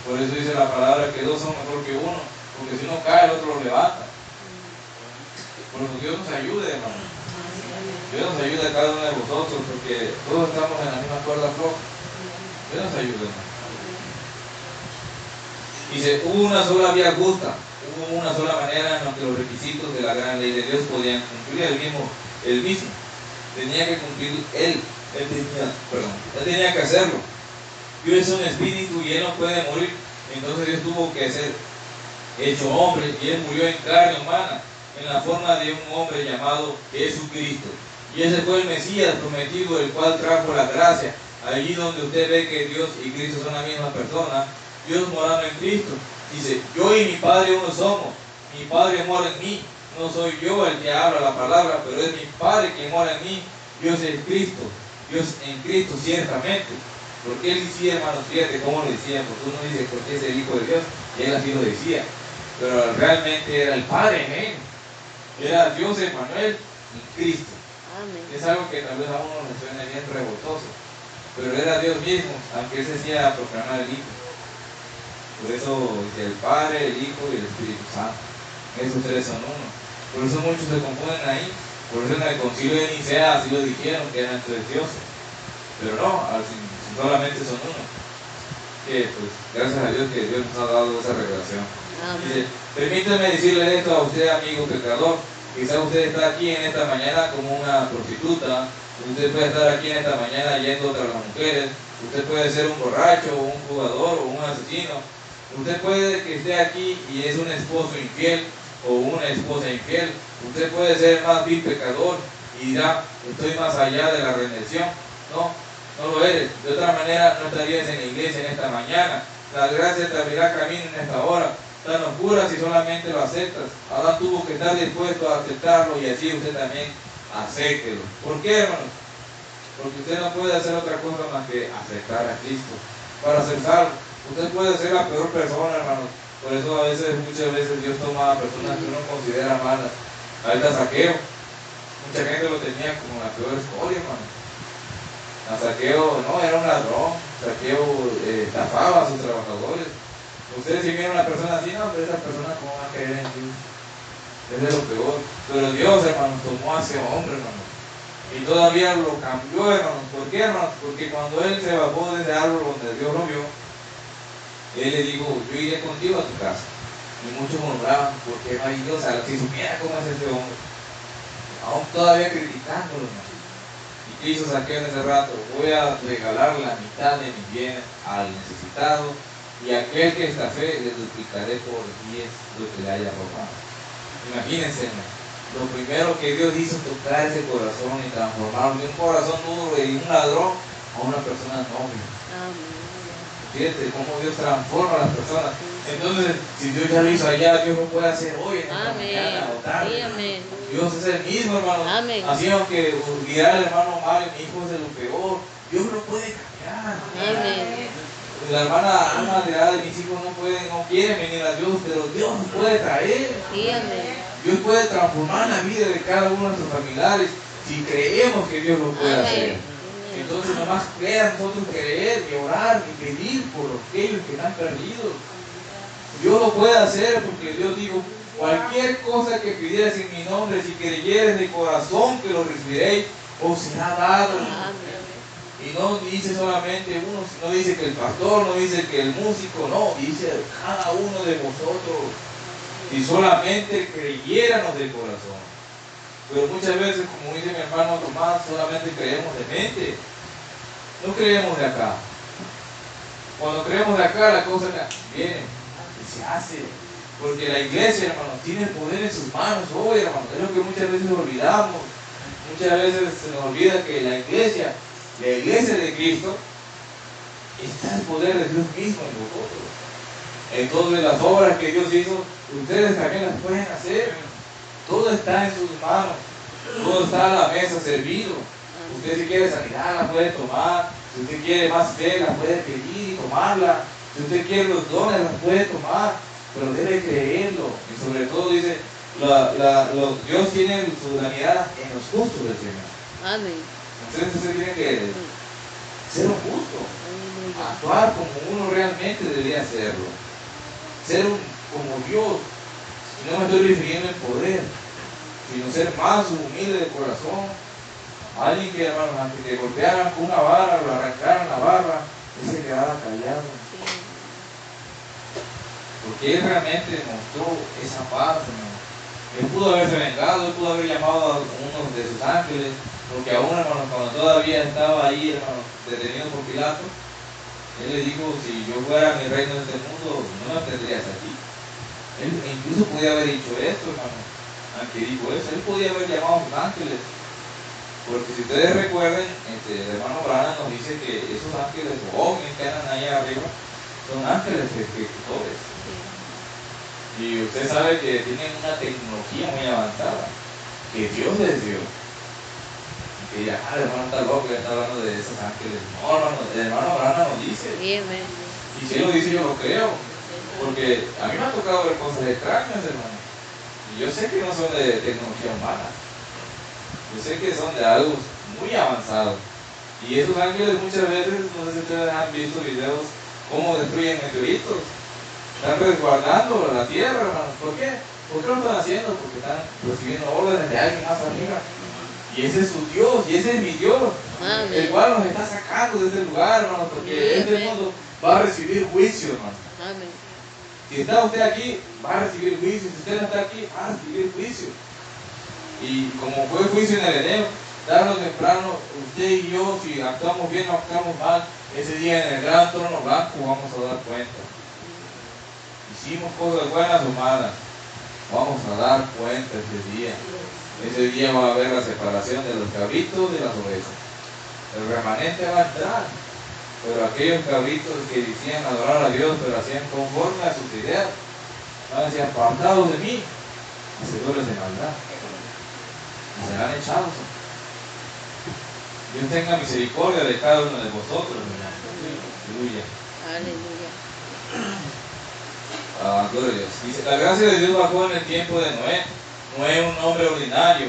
Por eso dice la palabra que dos son mejor que uno, porque si uno cae, el otro lo levanta. Por eso Dios nos ayude, hermano. Dios nos ayude a cada uno de vosotros, porque todos estamos en la misma cuerda floja. Dios nos ayude, hermano. Dice, hubo una sola vía justa, hubo una sola manera en la que los requisitos de la gran ley de Dios podían cumplir el mismo. Tenía que cumplir él tenía que hacerlo. Dios es un espíritu y él no puede morir, entonces Dios tuvo que ser hecho hombre y él murió en carne humana, en la forma de un hombre llamado Jesucristo. Y ese fue el Mesías prometido, el cual trajo la gracia. Allí donde usted ve que Dios y Cristo son la misma persona, Dios morando en Cristo. Dice, yo y mi Padre uno somos, mi Padre mora en mí, no soy yo el que habla la palabra, pero es mi Padre quien mora en mí. Dios es Cristo, Dios en Cristo ciertamente. Porque él decía, hermanos, fíjate cómo lo decía, porque uno dice, porque es el Hijo de Dios, y él así lo decía, pero realmente era el Padre en él, era Dios Emmanuel y Cristo. Amén. Es algo que tal vez a uno le suena bien revoltoso, pero era Dios mismo, aunque él se decía proclamar el Hijo. Por eso dice el Padre, el Hijo y el Espíritu Santo. Esos tres son uno. Por eso muchos se confunden ahí. Por eso en el concilio de Nicea así lo dijeron, que eran tres dioses. Pero no, solamente son uno. Que pues gracias a Dios que Dios nos ha dado esa revelación. Dice, permítame decirle esto a usted, amigo pecador. Quizás usted está aquí en esta mañana como una prostituta. Usted puede estar aquí en esta mañana yendo tras las mujeres. Usted puede ser un borracho, o un jugador, o un asesino. Usted puede que esté aquí y es un esposo infiel o una esposa infiel. Usted puede ser más vil pecador y dirá, estoy más allá de la redención. No, no lo eres. De otra manera no estarías en la iglesia en esta mañana. La gracia te abrirá camino en esta hora tan oscura si solamente lo aceptas. Adán tuvo que estar dispuesto a aceptarlo y así usted también acéptelo. ¿Por qué, hermanos? Porque usted no puede hacer otra cosa más que aceptar a Cristo para ser salvo. Usted puede ser la peor persona, hermanos. Por eso muchas veces Dios toma a personas que uno considera malas. Ahorita Zaqueo, mucha gente lo tenía como la peor escoria, hermano. A Zaqueo no, era un ladrón. Zaqueo estafaba a sus trabajadores. Ustedes si vieron a una persona así, no, pero esa persona cómo va a creer en Dios. Ese es lo peor. Pero Dios, hermanos, tomó a ese hombre, hermanos. Y todavía lo cambió, hermanos. ¿Por qué, hermanos? Porque cuando él se bajó de ese árbol donde Dios lo vio, él le dijo, yo iré contigo a tu casa. Y muchos murmuraban, ¿por qué no hay Dios? Si supiera cómo es ese hombre. Aún todavía criticándolo, hermanos. ¿Y qué hizo Zaqueo en ese rato? Voy a regalar la mitad de mis bienes al necesitado, y aquel que estafé le duplicaré por 10 lo que le haya robado. Imagínense, hermanos. Lo primero que Dios hizo tocar ese corazón y transformarlo de un corazón duro y un ladrón a una persona noble. Fíjate cómo Dios transforma a las personas. Entonces, si Dios ya lo hizo allá, Dios lo puede hacer hoy, en esta mañana o tarde. Sí, Dios es el mismo, hermano. Amén. Así, aunque dirá el hermano Mario, mi hijo es de lo peor, Dios lo puede cambiar. Amén. La hermana Ana dirá, de mis hijos no quieren venir a Dios, pero Dios nos puede traer. Sí, amén. Dios puede transformar la vida de cada uno de nuestros familiares si creemos que Dios lo puede hacer. Entonces nomás queda nosotros creer y orar y pedir por aquellos que han perdido. Dios lo puede hacer porque Dios dijo, cualquier cosa que pidieras en mi nombre, si creyeres de corazón que lo recibiréis, os será dado. Y no dice solamente uno, no dice que el pastor, no dice que el músico, no, dice cada uno de vosotros. Si solamente creyéramos de corazón. Pero muchas veces, como dice mi hermano Tomás, solamente creemos de mente. No creemos de acá. Cuando creemos de acá, la cosa viene y se hace. Porque la iglesia, hermanos, tiene el poder en sus manos hoy, hermanos. Es lo que muchas veces olvidamos. Muchas veces se nos olvida que la iglesia de Cristo, está el poder de Dios mismo en nosotros. Entonces las obras que Dios hizo, ustedes también las pueden hacer. Todo está en sus manos. Todo está a la mesa servido. Usted si quiere sanidad la puede tomar. Si Si usted quiere más fe, la puede pedir y tomarla. Si usted quiere los dones, las puede tomar, pero debe creerlo. Y sobre todo dice, Dios tiene la mirada en los justos del Señor. Amén. Entonces usted tiene que ser un justo, actuar como uno realmente debería hacerlo, ser como Dios. Y no me estoy refiriendo en poder, sino ser más humilde de corazón. Alguien que, hermano, antes que golpearan con una vara, lo arrancaran la barra, él se quedaba callado. Porque él realmente mostró esa paz, hermano. Él pudo haberse vengado, él pudo haber llamado a uno de sus ángeles, porque aún, hermano, cuando todavía estaba ahí, hermano, detenido por Pilato, él le dijo, si yo fuera mi reino de este mundo, no me tendrías aquí. Él incluso podía haber dicho esto, hermano, aunque dijo eso, él podía haber llamado a sus ángeles. Porque si ustedes recuerden, el hermano Branham nos dice que esos ángeles o ovnis que andan allá arriba son ángeles ejecutores. Y usted sabe que tienen una tecnología muy avanzada que Dios les dio. Y que ya, el hermano está loco, ya está hablando de esos ángeles. No, hermano, el hermano Branham nos dice. Y si él lo dice, yo lo creo. Porque a mí me ha tocado ver cosas extrañas, hermano. Y yo sé que no son de tecnología humana. Yo sé que son de algo muy avanzado. Y esos ángeles muchas veces, no sé si ustedes han visto videos, cómo destruyen meteoritos. Están resguardando la tierra, hermanos. ¿Por qué? ¿Por qué lo están haciendo? Porque están recibiendo órdenes de alguien más arriba. Y ese es su Dios, y ese es mi Dios. Amén. El cual nos está sacando de este lugar, hermanos, porque este mundo va a recibir juicio, hermanos. Amén. Si está usted aquí, va a recibir juicio. Si usted no está aquí, va a recibir juicio. Y como fue juicio en el Edén, tarde o temprano, usted y yo, si actuamos bien o actuamos mal, ese día en el gran trono blanco vamos a dar cuenta. Hicimos cosas buenas o malas, vamos a dar cuenta ese día. Ese día va a haber la separación de los cabritos de las ovejas. El remanente va a entrar, pero aquellos cabritos que decían adorar a Dios, pero hacían conforme a sus ideas, van a decir, apartados de mí, hacedores de maldad. Serán echados. Dios tenga misericordia de cada uno de vosotros, hermano. Aleluya. Gloria a Dios. Dice, la gracia de Dios bajó en el tiempo de Noé. Noé, un hombre ordinario,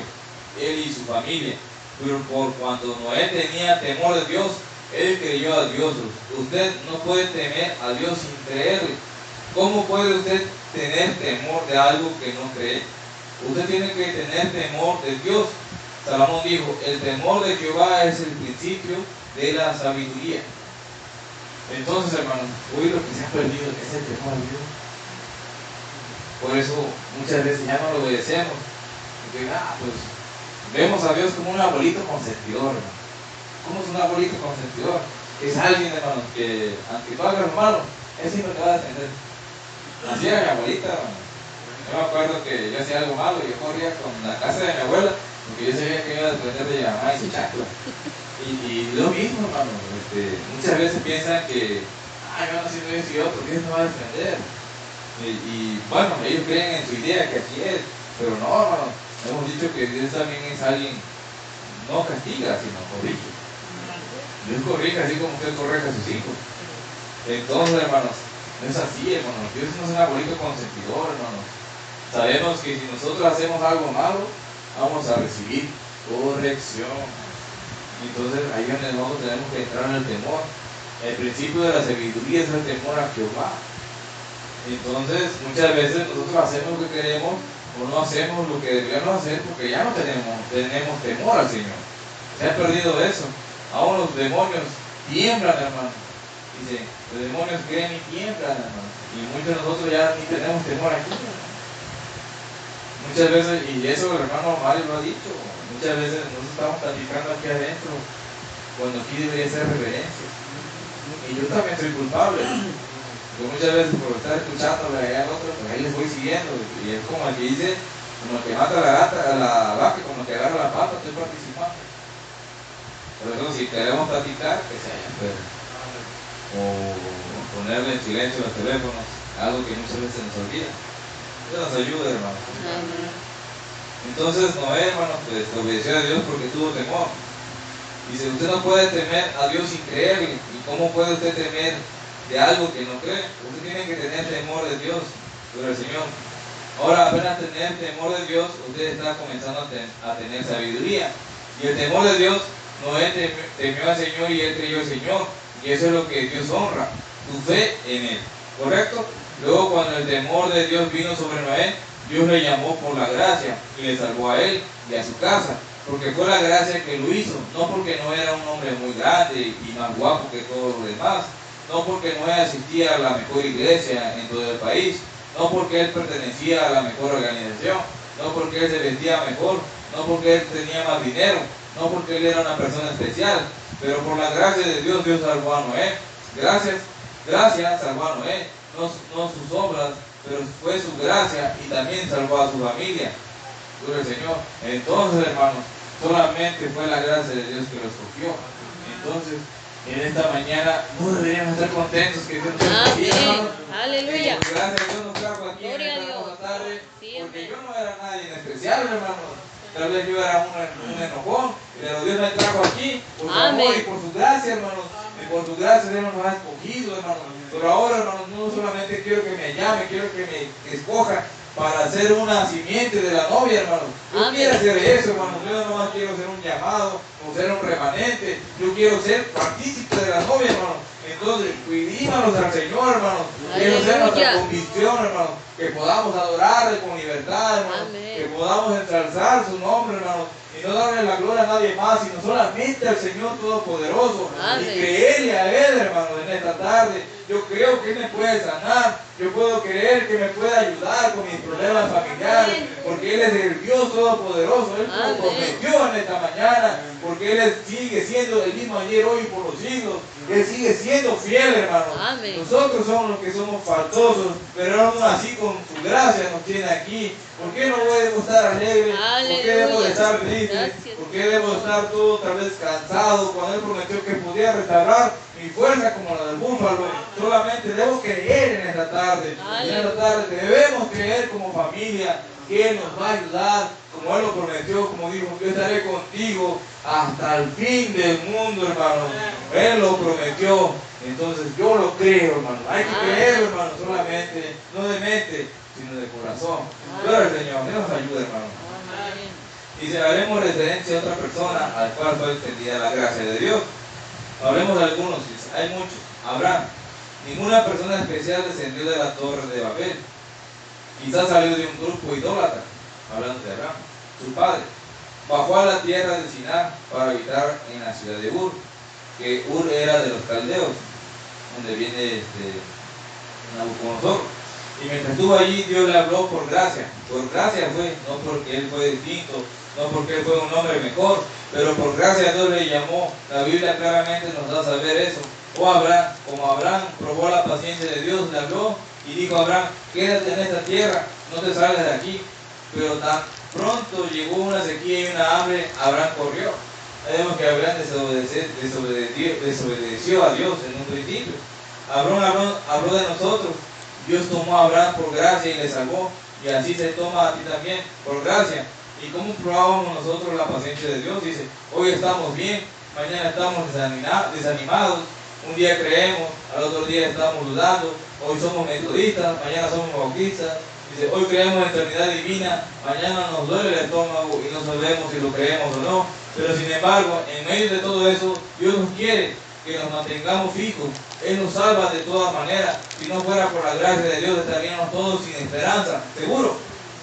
él y su familia. Pero por cuanto Noé tenía temor de Dios, él creyó a Dios. Usted no puede temer a Dios sin creerle. ¿Cómo puede usted tener temor de algo que no cree? Usted tiene que tener temor de Dios. Salomón dijo, el temor de Jehová es el principio de la sabiduría. Entonces, hermanos, hoy lo que se ha perdido es el temor a Dios. Por eso muchas veces ya no lo obedecemos. Porque, pues, vemos a Dios como un abuelito consentidor, hermano. ¿Cómo es un abuelito consentidor? Es alguien, hermano, que aunque tú hagas lo malo, él siempre te va a defender. Así era mi abuelita, hermano. Yo me acuerdo que yo hacía algo malo y yo corría con la casa de mi abuela porque yo sabía que iba a depender de mi mamá y su chacla. Y lo mismo, hermano. Muchas veces piensan que, yo no siento eso y otro, Dios me va a defender. Y bueno, ellos creen en su idea que así es, pero no, hermano. Hemos dicho que Dios también es alguien, no castiga, sino corrige. Dios corrige así como usted corrige a sus hijos. Entonces, hermanos, no es así, hermanos. Dios no es un abuelito consentidor, hermanos. Sabemos que si nosotros hacemos algo malo, vamos a recibir corrección. Entonces ahí es donde nosotros tenemos que entrar en el temor. El principio de la sabiduría es el temor a Jehová. Entonces muchas veces nosotros hacemos lo que queremos o no hacemos lo que deberíamos hacer porque ya no tenemos temor al Señor. Se ha perdido eso. Aún los demonios tiemblan, hermano. Dice, los demonios creen y tiemblan, hermano. Y muchos de nosotros ya ni tenemos temor aquí. Muchas veces, y eso el hermano Mario lo ha dicho, muchas veces nosotros estamos platicando aquí adentro, cuando aquí debería ser reverencia. Y yo también soy culpable. Yo muchas veces por estar escuchándole allá al otro, pues ahí les voy siguiendo. Y es como el que dice, como el que mata a la vaca, como el que agarra la pata, estoy participando. Por eso si queremos platicar, que se haya pero o ponerle en silencio los teléfonos, algo que muchas veces nos olvida. Dios nos ayude, hermano. Entonces Noé, hermano, pues obedeció a Dios porque tuvo temor. Dice, usted no puede temer a Dios sin creerle. ¿Y cómo puede usted temer de algo que no cree? Usted tiene que tener temor de Dios, por el Señor. Ahora, apenas tener temor de Dios, usted está comenzando a tener sabiduría. Y el temor de Dios, Noé temió al Señor y él creyó al Señor. Y eso es lo que Dios honra, tu fe en Él. ¿Correcto? Luego, cuando el temor de Dios vino sobre Noé, Dios le llamó por la gracia y le salvó a él y a su casa. Porque fue la gracia que lo hizo, no porque no era un hombre muy grande y más guapo que todos los demás, no porque Noé asistía a la mejor iglesia en todo el país, no porque él pertenecía a la mejor organización, no porque él se vestía mejor, no porque él tenía más dinero, no porque él era una persona especial, pero por la gracia de Dios, Dios salvó a Noé. Gracias salvó a Noé, no sus obras, pero fue su gracia y también salvó a su familia. Gloria al Señor. Entonces, hermanos, solamente fue la gracia de Dios que lo escogió. Entonces, en esta mañana no deberíamos estar contentos que Dios nos escogió, hermanos. Aleluya. Gracias a Dios nos trajo aquí en Gloria a esta Dios. hermosa tarde, Sí, porque amén. yo no era nadie en especial, hermanos. Tal vez yo era un enojón, pero Dios me trajo aquí por su amor Amén. y por su gracia, hermanos. Y por su gracia Dios nos ha escogido, hermanos. Pero ahora, hermanos, no solamente quiero que me llame, quiero que me escoja para ser una simiente de la novia, hermanos. Yo Amén. quiero hacer eso, hermanos. Yo no más quiero ser un llamado o ser un remanente. Yo quiero ser partícipe de la novia, hermanos. Entonces, cuidímonos al Señor, hermanos. Quiero ser nuestra Aleluya. convicción, hermanos. Que podamos adorarle con libertad, hermanos. Amén. Que podamos ensalzar su nombre, hermanos. Y no darle la gloria a nadie más, sino solamente al Señor Todopoderoso. Amén. Y creerle a Él, hermanos, en esta tarde. Yo creo que Él me puede sanar. Yo puedo creer que me puede ayudar con mis problemas familiares. Porque Él es el Dios Todopoderoso. Él Amén. lo prometió en esta mañana. Porque Él sigue siendo el mismo ayer, hoy y por los siglos. Él sigue siendo fiel, hermanos. Amén. Nosotros somos los que somos faltosos, pero aún así con su gracia nos tiene aquí. ¿Por qué no debo estar alegre? ¿Por qué debo de estar triste? Gracias. ¿Por qué debo estar todo otra vez cansado cuando Él prometió que podía restaurar mi fuerza como la del búfalo? Solamente debo creer en esta tarde. En esta tarde debemos creer como familia que Él nos va a ayudar, como Él lo prometió, como dijo, yo estaré contigo hasta el fin del mundo, hermano. Él lo prometió. Entonces yo lo creo, hermano. Hay que creer, hermano, solamente, no de mente, sino de corazón. Gloria al Señor, Dios nos ayude, hermano. Amén. Dice, haremos referencia a otra persona al cual fue extendida la gracia de Dios. Hablemos de algunos, dice, hay muchos. Abraham. Ninguna persona especial descendió de la torre de Babel. Quizás salió de un grupo idólatra, hablando de Abraham, su padre. Bajó a la tierra de Siná para habitar en la ciudad de Ur, que Ur era de los caldeos, donde viene Nabucodonosor. Y mientras estuvo allí, Dios le habló por gracia fue, no porque él fue distinto, no porque él fue un hombre mejor, pero por gracia Dios le llamó. La Biblia claramente nos da a saber eso. Oh Abraham, como Abraham probó la paciencia de Dios, le habló y dijo a Abraham, quédate en esta tierra, no te salgas de aquí. Pero tan pronto llegó una sequía y una hambre, Abraham corrió. Vemos que Abraham desobedeció a Dios en un principio. Abraham habló de nosotros. Dios tomó a Abraham por gracia y le salvó. Y así se toma a ti también, por gracia. ¿Y cómo probábamos nosotros la paciencia de Dios? Dice, hoy estamos bien, mañana estamos desanimados. Un día creemos, al otro día estamos dudando. Hoy somos metodistas, mañana somos bautistas. Dice, hoy creemos en eternidad divina, mañana nos duele el estómago y no sabemos si lo creemos o no. Pero sin embargo, en medio de todo eso, Dios nos quiere que nos mantengamos fijos. Él nos salva de todas maneras. Si no fuera por la gracia de Dios, estaríamos todos sin esperanza, seguro.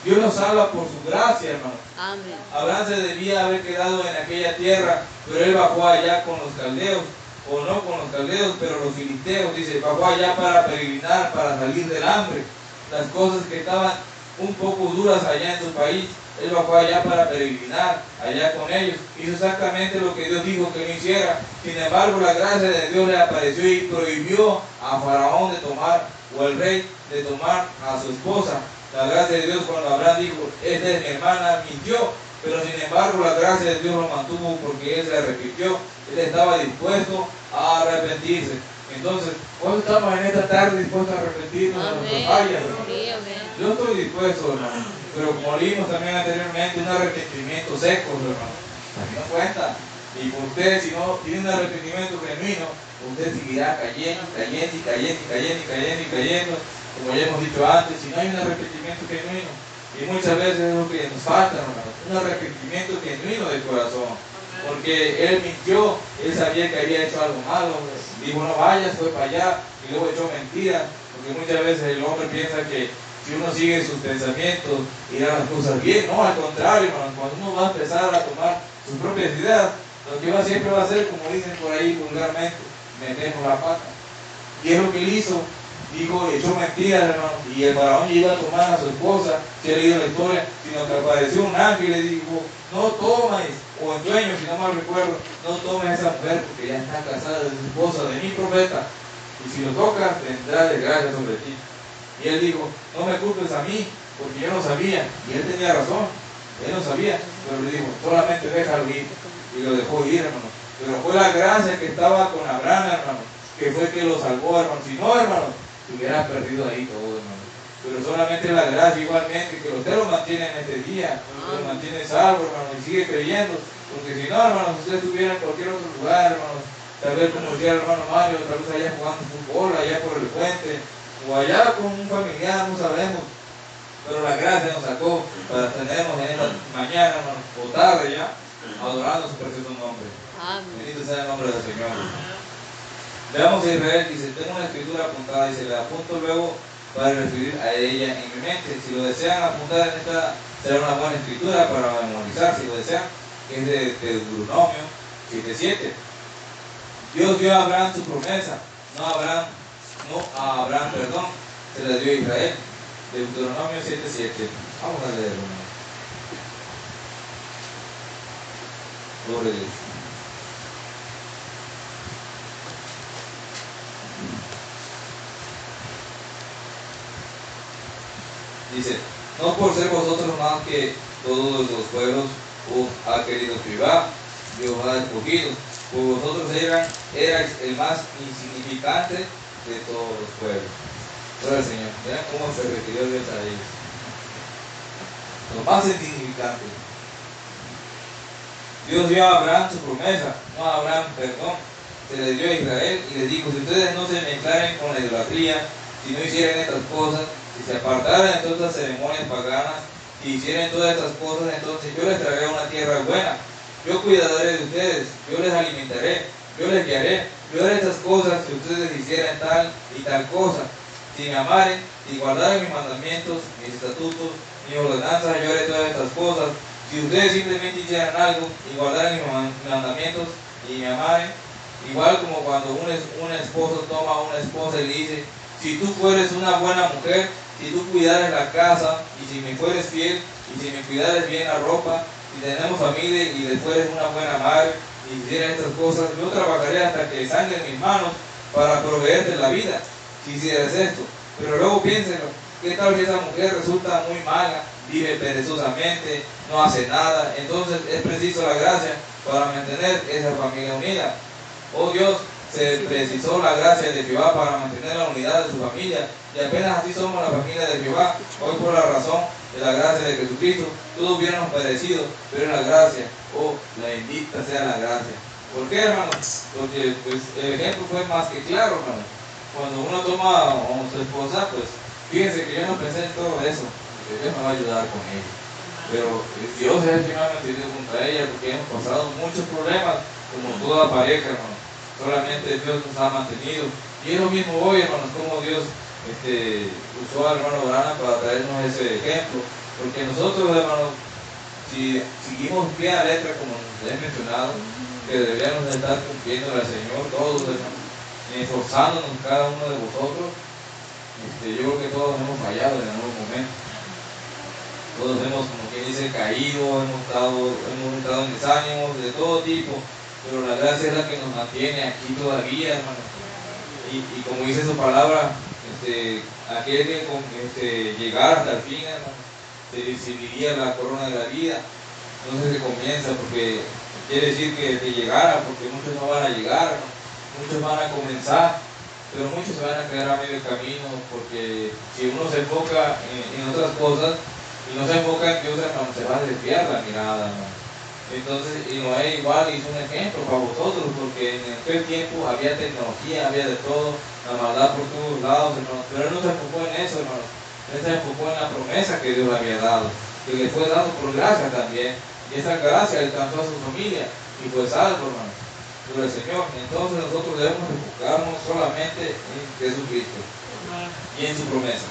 Dios nos salva por su gracia, hermano. Amén. Abraham se debía haber quedado en aquella tierra, pero él bajó allá con los caldeos, o no con los caldeos, pero los filisteos, dice, bajó allá para peregrinar, para salir del hambre. Las cosas que estaban un poco duras allá en su país, él bajó allá para peregrinar, allá con ellos. Hizo exactamente lo que Dios dijo que no hiciera. Sin embargo, la gracia de Dios le apareció y prohibió a Faraón de tomar, o el rey, de tomar a su esposa. La gracia de Dios, cuando Abraham dijo, esta es mi hermana, mintió. Pero sin embargo, la gracia de Dios lo mantuvo porque él se arrepintió. Él estaba dispuesto a arrepentirse. Entonces, hoy estamos en esta tarde dispuestos a arrepentirnos de nuestras fallas, hermano. Sí, amén. Yo estoy dispuesto, hermano. Pero como leímos también anteriormente, un arrepentimiento seco, hermano. Aquí no cuenta. Y por usted, si no tiene un arrepentimiento genuino, usted seguirá cayendo, cayendo y cayendo y cayendo y cayendo y cayendo, como ya hemos dicho antes, si no hay un arrepentimiento genuino. Y muchas veces es lo que nos falta, hermano, un arrepentimiento genuino de corazón. Porque él mintió, él sabía que había hecho algo malo, dijo no vayas, fue para allá y luego echó mentiras. Porque muchas veces el hombre piensa que si uno sigue sus pensamientos irán las cosas bien. No, al contrario, hermano, cuando uno va a empezar a tomar sus propias ideas, lo que siempre va a hacer, como dicen por ahí vulgarmente, metemos la pata. Y es lo que él hizo. Dijo, echó mentiras, hermano, y el faraón iba a tomar a su esposa, si ha leído la historia, sino que apareció un ángel y le dijo, no tomes, o en sueño, si no mal recuerdo, no tomes a esa mujer porque ya está casada de su esposa, de mi profeta, y si lo tocas, tendrá desgracia sobre ti. Y él dijo, no me culpes a mí, porque yo no sabía, y él tenía razón, él no sabía, pero le dijo, solamente déjalo ir, y lo dejó ir, hermano. Pero fue la gracia que estaba con Abraham, hermano, que fue que lo salvó, hermano. Si no, hermano, se hubiera perdido ahí todo, hermano. Pero solamente la gracia, igualmente, que usted lo mantiene en este día, lo mantiene salvo, hermano, y sigue creyendo. Porque si no, hermano, si usted estuviera en cualquier otro lugar, hermano, tal vez como decía el hermano Mario, tal vez allá jugando fútbol, allá por el puente, o allá con un familiar, no sabemos. Pero la gracia nos sacó para tenernos en esta mañana, hermano, o tarde ya, adorando su precioso nombre. Bendito sea el nombre del Señor. Veamos a Israel, dice, tengo una escritura apuntada, dice, la apunto luego para referir a ella en mi mente. Si lo desean apuntar en esta, será una buena escritura para memorizar, si lo desean, que es de Deuteronomio 7:7. Dios dio a Abraham su promesa, no a Abraham, se la dio a Israel. Deuteronomio 7:7. Vamos a leerlo. Gloria a Dios. Dice, no por ser vosotros más que todos los pueblos os ha querido privar, Dios ha escogido, pues vosotros erais el más insignificante de todos los pueblos. Gloria al Señor. Vean cómo se refirió Dios a ellos. Los más insignificantes. Dios dio a Abraham su promesa, no a Abraham, se le dio a Israel y le dijo, si ustedes no se mezclaren con la idolatría, si no hicieran estas cosas, si se apartaran de todas estas ceremonias paganas, si hicieran todas estas cosas, entonces yo les traeré una tierra buena, yo cuidaré de ustedes, yo les alimentaré, yo les guiaré, yo haré estas cosas si ustedes hicieran tal y tal cosa. Si me amaren y guardaren mis mandamientos, mis estatutos, mis ordenanzas, yo haré todas estas cosas. Si ustedes simplemente hicieran algo y guardaran mis mandamientos y me amaren, igual como cuando un esposo toma a una esposa y le dice, si tú fueres una buena mujer, si tú cuidares la casa, y si me fueres fiel, y si me cuidares bien la ropa, si tenemos familia y le fueres una buena madre, y hicieras estas cosas, yo trabajaré hasta que sangre en mis manos para proveerte la vida, si hicieras esto. Pero luego piénsenlo, ¿qué tal si esa mujer resulta muy mala, vive perezosamente, no hace nada? Entonces es preciso la gracia para mantener esa familia unida. Oh Dios, se precisó la gracia de Jehová para mantener la unidad de su familia, y apenas así somos la familia de Jehová. Hoy por la razón de la gracia de Jesucristo, todos hubiéramos perecido, pero en la gracia, oh, la bendita sea la gracia. ¿Por qué, hermanos? Porque pues, el ejemplo fue más que claro, hermanos. Cuando uno toma a su esposa, pues fíjense que yo no pensé en todo eso, porque Dios me va a ayudar con ella. Pero Dios es el que me ha mantenido junto a ella, porque hemos pasado muchos problemas, como toda pareja, hermanos. Solamente Dios nos ha mantenido. Y es lo mismo hoy, hermanos, como Dios usó al hermano Brana para traernos ese ejemplo. Porque nosotros, hermanos, si seguimos pie a letra, como les he mencionado, que deberíamos estar cumpliendo al Señor, todos, hermanos, esforzándonos cada uno de vosotros, yo creo que todos hemos fallado en algún momento. Todos hemos, como quien dice, caído, hemos estado en desánimos de todo tipo. Pero la gracia es la que nos mantiene aquí todavía, hermano. Y como dice su palabra, aquel que llegar hasta el fin, hermano, se recibiría la corona de la vida. Entonces se comienza, porque quiere decir que llegara, porque muchos no van a llegar, hermano. Muchos van a comenzar, pero muchos se van a quedar a medio camino, porque si uno se enfoca en otras cosas y no se enfoca en Dios, hermano, se va a desviar la mirada, hermano. Entonces, y Noé igual hizo un ejemplo para vosotros, porque en aquel tiempo había tecnología, había de todo, la maldad por todos lados, hermanos. Pero él no se enfocó en eso, hermanos. Él se enfocó en la promesa que Dios le había dado, que le fue dado por gracia también. Y esa gracia alcanzó a su familia y fue salvo, hermanos, por el Señor. Entonces nosotros debemos enfocarnos solamente en Jesucristo y en su promesa.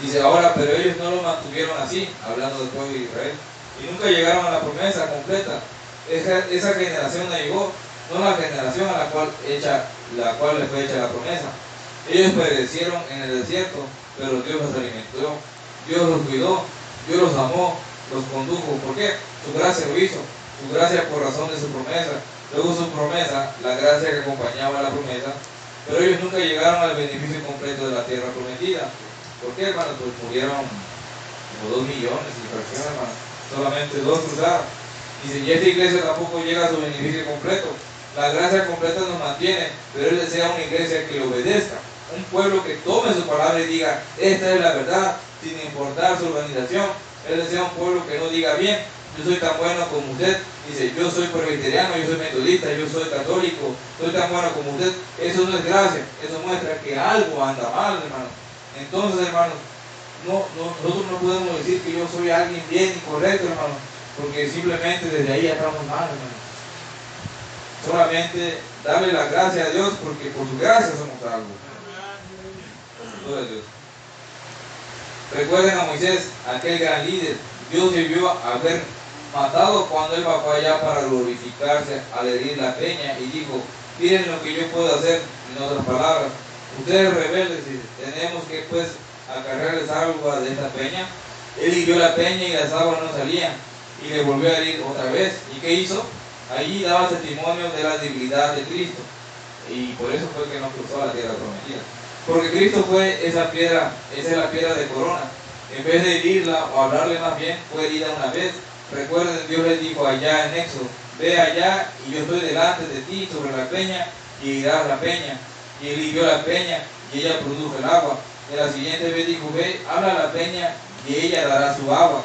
Dice ahora, pero ellos no lo mantuvieron así, hablando del pueblo de Israel, y nunca llegaron a la promesa completa. Esa generación no llegó, no la generación a la cual le fue hecha la promesa. Ellos perecieron en el desierto, pero Dios los alimentó, Dios los cuidó, Dios los amó, los condujo. ¿Por qué? Su gracia lo hizo, su gracia por razón de su promesa. Luego su promesa, la gracia que acompañaba a la promesa, pero ellos nunca llegaron al beneficio completo de la tierra prometida. ¿Por qué, hermano? Pues murieron como 2 millones y fracción, hermano. Solamente 2 cruzaron. Y esta iglesia tampoco llega a su beneficio completo. La gracia completa nos mantiene, pero Él desea una iglesia que le obedezca. Un pueblo que tome su palabra y diga, esta es la verdad, sin importar su organización. Él desea un pueblo que no diga, bien, yo soy tan bueno como usted. Dice, yo soy presbiteriano, yo soy metodista, yo soy católico, soy tan bueno como usted. Eso no es gracia, eso muestra que algo anda mal, hermano. Entonces, hermanos, nosotros no podemos decir que yo soy alguien bien y correcto, hermano, porque simplemente desde ahí ya estamos mal, hermano. Solamente darle la gracia a Dios, porque por su gracia somos salvos. Gloria a Dios. Recuerden a Moisés, aquel gran líder. Dios debió haber matado cuando él bajó allá para glorificarse al herir la peña y dijo, miren lo que yo puedo hacer. En otras palabras, ustedes rebeldes, tenemos que pues acarrearles agua de esta peña. Él hirió la peña y las aguas no salían y le volvió a herir otra vez. ¿Y qué hizo? Allí daba testimonio de la debilidad de Cristo, y por eso fue que no cruzó la tierra prometida, porque Cristo fue esa piedra, esa es la piedra de corona. En vez de herirla o hablarle más bien, fue herida una vez. Recuerden, Dios les dijo allá en Éxodo, ve allá y yo estoy delante de ti sobre la peña y herirás la peña. Y él hirió la peña y ella produjo el agua. Y la siguiente vez dijo, ve, habla a la peña y ella dará su agua.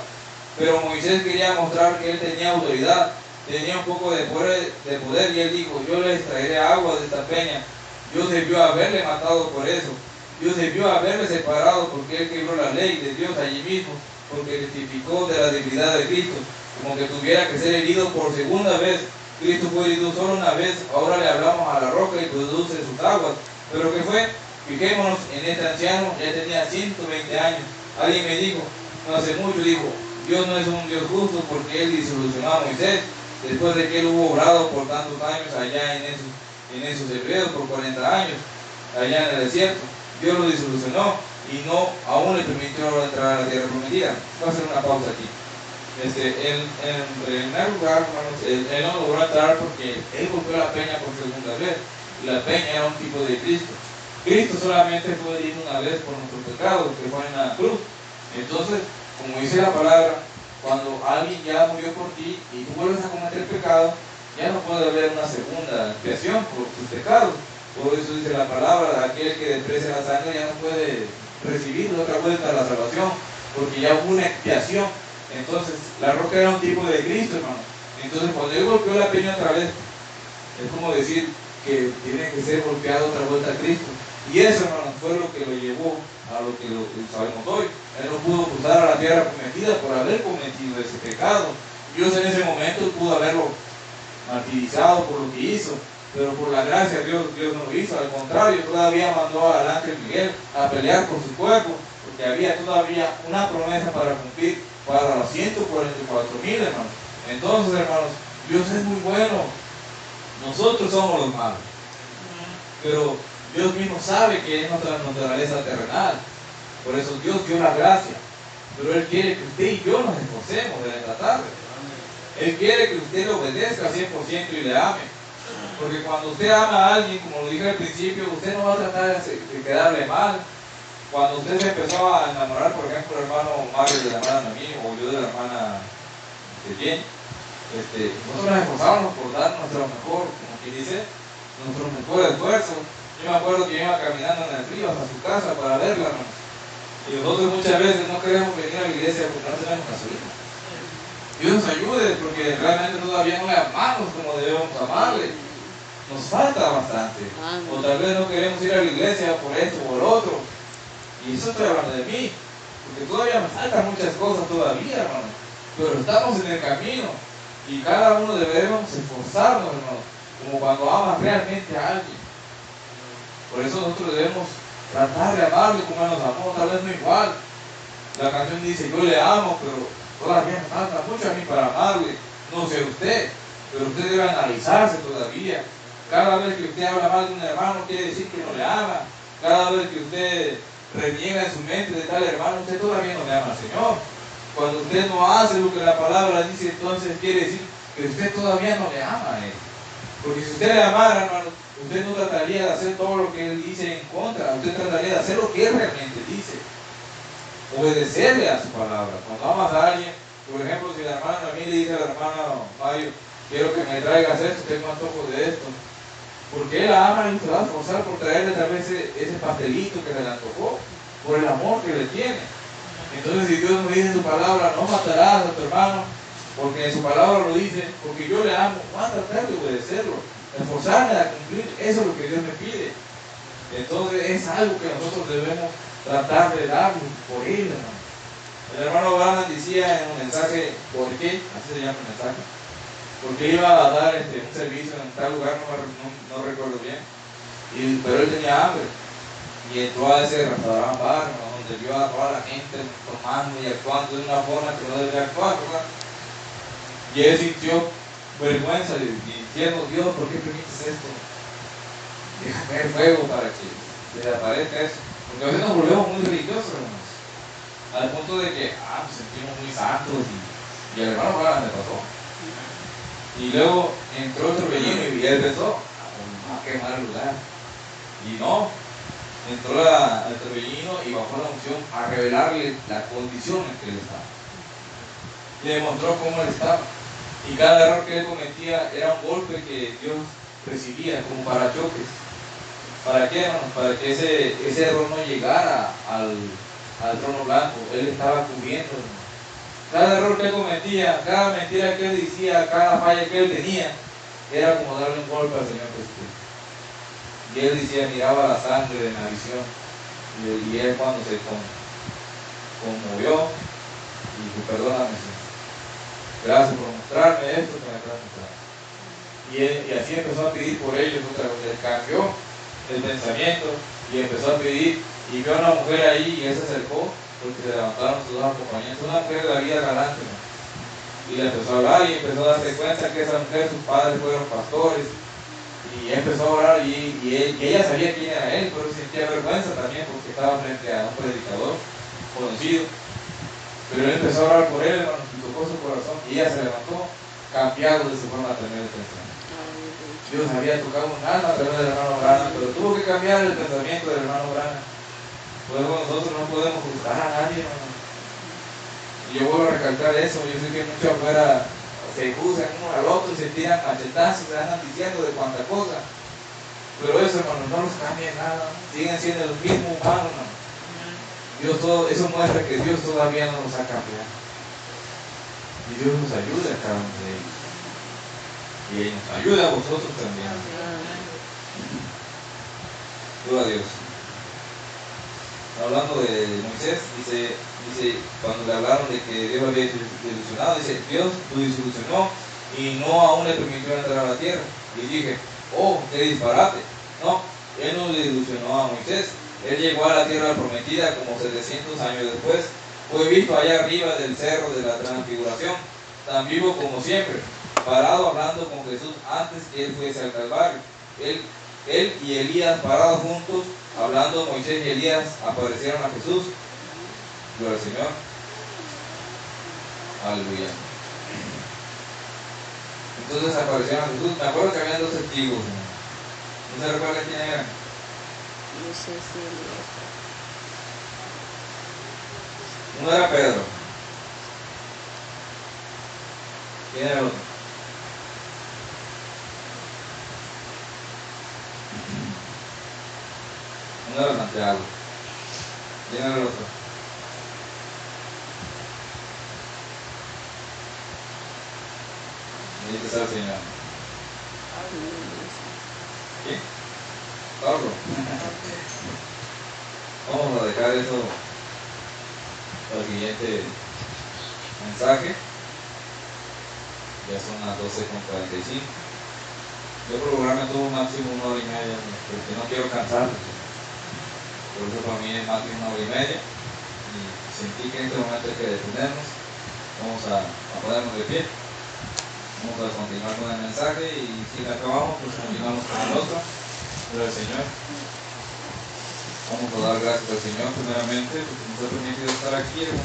Pero Moisés quería mostrar que él tenía autoridad, tenía un poco de poder, y él dijo, yo les traeré agua de esta peña. Dios debió haberle matado por eso. Dios debió haberle separado porque él quebró la ley de Dios allí mismo, porque testificó de la debilidad de Cristo, como que tuviera que ser herido por segunda vez. Cristo fue herido solo una vez, ahora le hablamos a la roca y produce sus aguas. Pero ¿qué fue? Fijémonos en este anciano, ya tenía 120 años. Alguien me dijo, no hace mucho, dijo, Dios no es un Dios justo porque él disolucionó a Moisés, después de que él hubo obrado por tantos años allá en esos hebreos, por 40 años, allá en el desierto. Dios lo disolucionó y no aún le permitió entrar a la tierra prometida. Voy a hacer una pausa aquí. En primer lugar, hermanos, él no logró entrar porque él golpeó la peña por segunda vez, y la peña era un tipo de Cristo. Cristo solamente fue herido una vez por nuestros pecados, que fue en la cruz. Entonces, como dice la palabra, cuando alguien ya murió por ti y tú vuelves a cometer pecado, ya no puede haber una segunda expiación por tus pecados. Por eso dice la palabra, aquel que desprecia la sangre ya no puede recibir otra vuelta a la salvación, porque ya hubo una expiación. Entonces, la roca era un tipo de Cristo, hermano. Entonces, cuando él golpeó la peña otra vez, es como decir que tiene que ser golpeado otra vuelta a Cristo. Y eso, hermano, fue lo que lo llevó a lo que sabemos hoy. Él no pudo cruzar a la tierra prometida por haber cometido ese pecado. Dios en ese momento pudo haberlo martirizado por lo que hizo, pero por la gracia Dios no lo hizo. Al contrario, todavía mandó al ángel Miguel a pelear por su cuerpo, porque había todavía una promesa para cumplir para los 144,000, hermanos. Entonces, hermanos, Dios es muy bueno. Nosotros somos los malos, pero Dios mismo sabe que es nuestra naturaleza terrenal. Por eso Dios dio la gracia, pero Él quiere que usted y yo nos esforcemos de tratarle. Él quiere que usted le obedezca al 100% y le ame. Porque cuando usted ama a alguien, como lo dije al principio, usted no va a tratar de quedarle mal. Cuando usted se empezó a enamorar, por ejemplo, el hermano Mario de la hermana Noemí, o yo de la hermana Jen, nosotros nos esforzábamos por dar nuestro mejor, como quien dice, nuestro mejor esfuerzo. Yo me acuerdo que iba caminando en el río hasta su casa para verla, hermano. Y nosotros muchas veces no queremos venir a la iglesia porque no tenemos gasolina. Dios nos ayude, porque realmente todavía no le amamos como debemos amarle. Nos falta bastante. O tal vez no queremos ir a la iglesia por esto o por otro. Y eso estoy hablando de mí, porque todavía me faltan muchas cosas todavía, hermano. Pero estamos en el camino y cada uno debemos esforzarnos, hermano, como cuando amas realmente a alguien. Por eso nosotros debemos tratar de amarle como Él nos amó, tal vez no igual. La canción dice, yo le amo, pero todavía me falta mucho a mí para amarle. No sé usted, pero usted debe analizarse todavía. Cada vez que usted habla mal de un hermano, quiere decir que no le ama. Cada vez que usted reniega en su mente de tal hermano, usted todavía no le ama al Señor. Cuando usted no hace lo que la palabra dice, entonces quiere decir que usted todavía no le ama a Él. Porque si usted le amara, hermano, usted no trataría de hacer todo lo que Él dice en contra. Usted trataría de hacer lo que Él realmente dice. Obedecerle a su palabra. Cuando amas a alguien, por ejemplo, si la hermana a mí le dice al hermano Mario, quiero que me traigas esto, tengo antojo de esto. Porque él la ama y se va a esforzar por traerle tal vez ese pastelito que se le antojó, por el amor que le tiene. Entonces, si Dios nos dice en su palabra, no matarás a tu hermano, porque en su palabra lo dice, porque yo le amo, voy a tratar de obedecerlo, esforzarme a cumplir, eso es lo que Dios me pide. Entonces, es algo que nosotros debemos tratar de dar por él, hermano. El hermano Branham decía en un mensaje, ¿por qué? Así se llama el mensaje. Porque iba a dar un servicio en tal lugar, no recuerdo bien, pero él tenía hambre. Y entró a ese restaurante bar, donde vio a toda la gente tomando y actuando de una forma que no debía actuar, ¿verdad? Y él sintió vergüenza diciendo, Dios, ¿por qué permites esto? Deja caer fuego para que desaparezca eso. Porque a veces nos volvemos muy religiosos, hermanos. Al punto de que, nos sentimos muy santos y el hermano Branham le pasó. Y luego entró el torbellino y él empezó a quemar el lugar. Y no, entró el torbellino y bajó la unción a revelarle la condición en que él estaba. Le demostró cómo él estaba. Y cada error que él cometía era un golpe que Dios recibía como para choques. ¿Para qué, hermanos? Para que ese error no llegara al trono blanco. Él estaba cubriendo, hermanos. Cada error que él cometía, cada mentira que él decía, cada falla que él tenía, era como darle un golpe al Señor Jesucristo. Y él decía, miraba la sangre de la visión. Y él cuando se conmovió, y dijo, perdóname, Señor. Gracias por mostrarme esto que me acabas de mostrar. Y así empezó a pedir por ellos otra vez. Él cambió el pensamiento y empezó a pedir. Y vio a una mujer ahí y él se acercó, porque se levantaron sus dos acompañantes, una mujer de la vida galante, ¿no? Y le empezó a hablar y empezó a darse cuenta que esa mujer, sus padres fueron pastores, y empezó a orar y ella sabía quién era él, pero sentía vergüenza también porque estaba frente a un predicador conocido. Pero él empezó a orar por él, hermano, y tocó su corazón, y ella se levantó, cambiado de su forma también de pensar. Dios había tocado un alma a través del hermano Branham, pero tuvo que cambiar el pensamiento del hermano Branham. Por eso nosotros no podemos juzgar a nadie, hermano. Y yo vuelvo a recalcar eso. Yo sé que muchos afuera se juzgan uno al otro y se tiran machetazos, se andan diciendo de cuánta cosa. Pero eso, hermano, no los cambia nada. Siguen siendo los mismos humanos, hermano. Eso muestra que Dios todavía no los ha cambiado. Y Dios nos ayuda a cada uno de ellos. Y Él nos ayuda a vosotros también. Gloria a Dios. Hablando de Moisés, dice, cuando le hablaron de que Dios había desilusionado, dice, Dios lo desilusionó y no aún le permitió entrar a la tierra. Y dije, oh, qué disparate. No, Él no le desilusionó a Moisés. Él llegó a la tierra prometida como 700 años después. Fue visto allá arriba del cerro de la transfiguración, tan vivo como siempre, parado hablando con Jesús antes que Él fuese al Calvario. Él y Elías parados juntos, hablando. Moisés y Elías aparecieron a Jesús. Gloria al Señor. Aleluya. Entonces aparecieron a Jesús. Me acuerdo que habían dos testigos. ¿No se recuerda quién eran? No sé si Uno era Pedro. ¿Quién era el otro? Uno era Santiago. ¿Quién era el otro? Bendice al Señor. ¿Qué? Pablo. Vamos a dejar eso para el siguiente mensaje. Ya son las 12:45. Yo programé todo máximo 1 hora y media, porque no quiero cansar. Por eso para mí es máximo 1 hora y media. Y sentí que en este momento hay que detenernos. Vamos a ponernos de pie. Vamos a continuar con el mensaje y si la acabamos, pues continuamos con el otro. Gloria al Señor. Vamos a dar gracias al Señor primeramente porque nos ha permitido estar aquí en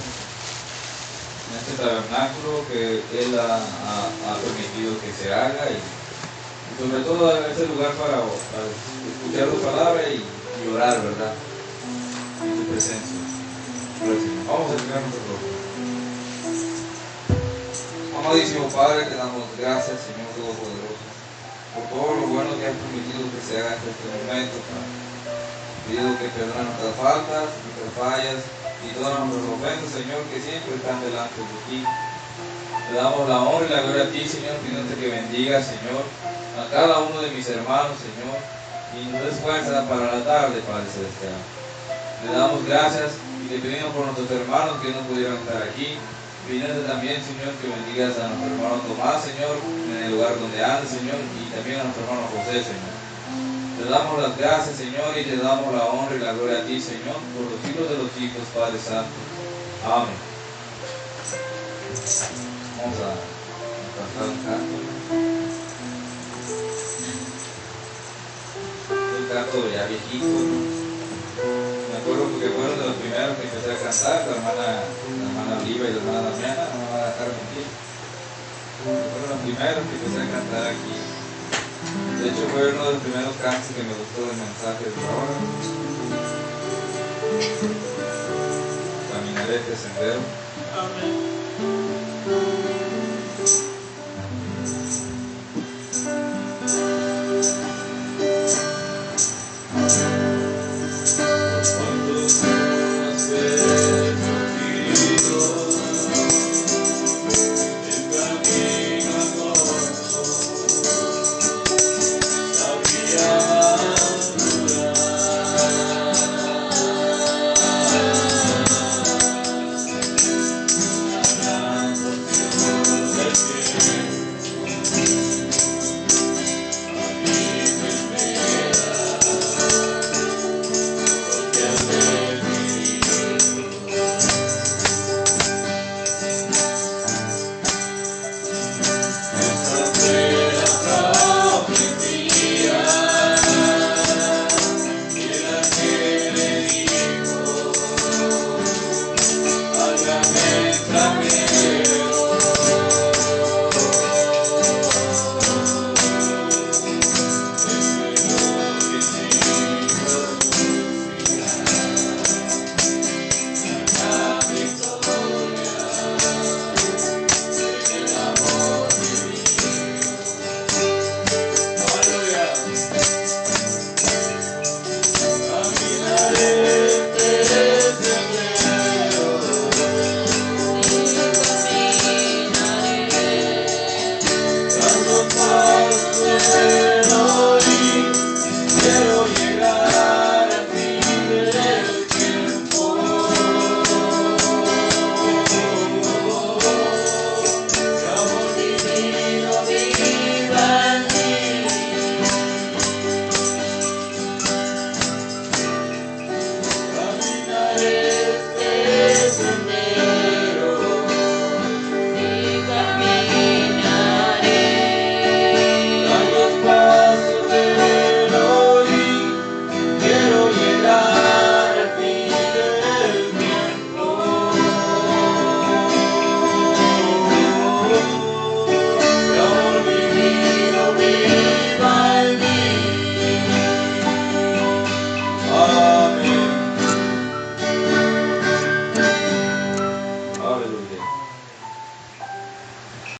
este tabernáculo que Él ha permitido que se haga y sobre todo este lugar para escuchar tu palabra y orar, ¿verdad? En tu presencia. Gloria al Señor. Vamos a entregar nuestro rostro. Amadísimo Padre, te damos gracias, Señor Todopoderoso, por todo lo bueno que has permitido que se haga en este momento, Padre. Pido que perdonen nuestras faltas, nuestras fallas y todas nuestras ofensas, Señor, que siempre están delante de ti. Te damos la honra y la gloria a ti, Señor, pidiéndote que bendiga, Señor, a cada uno de mis hermanos, Señor, y nos des fuerza para la tarde, Padre Celestial. Le damos gracias y te pedimos por nuestros hermanos que no pudieron estar aquí. Pidiéndote también, Señor, que bendigas a nuestro hermano Tomás, Señor, en el lugar donde anda, Señor, y también a nuestro hermano José, Señor. Te damos las gracias, Señor, y te damos la honra y la gloria a ti, Señor, por los siglos de los siglos, Padre Santo. Amén. Vamos a cantar un canto. Un canto ya viejito, ¿no? Me acuerdo porque fueron de los primeros que empecé a cantar, la hermana Oliva y la hermana Damiana, no me van a dejar mentir. Fueron los primeros que empecé a cantar aquí. De hecho fue uno de los primeros cantos que me gustó del mensaje de ahora. Caminaré este sendero. Amén.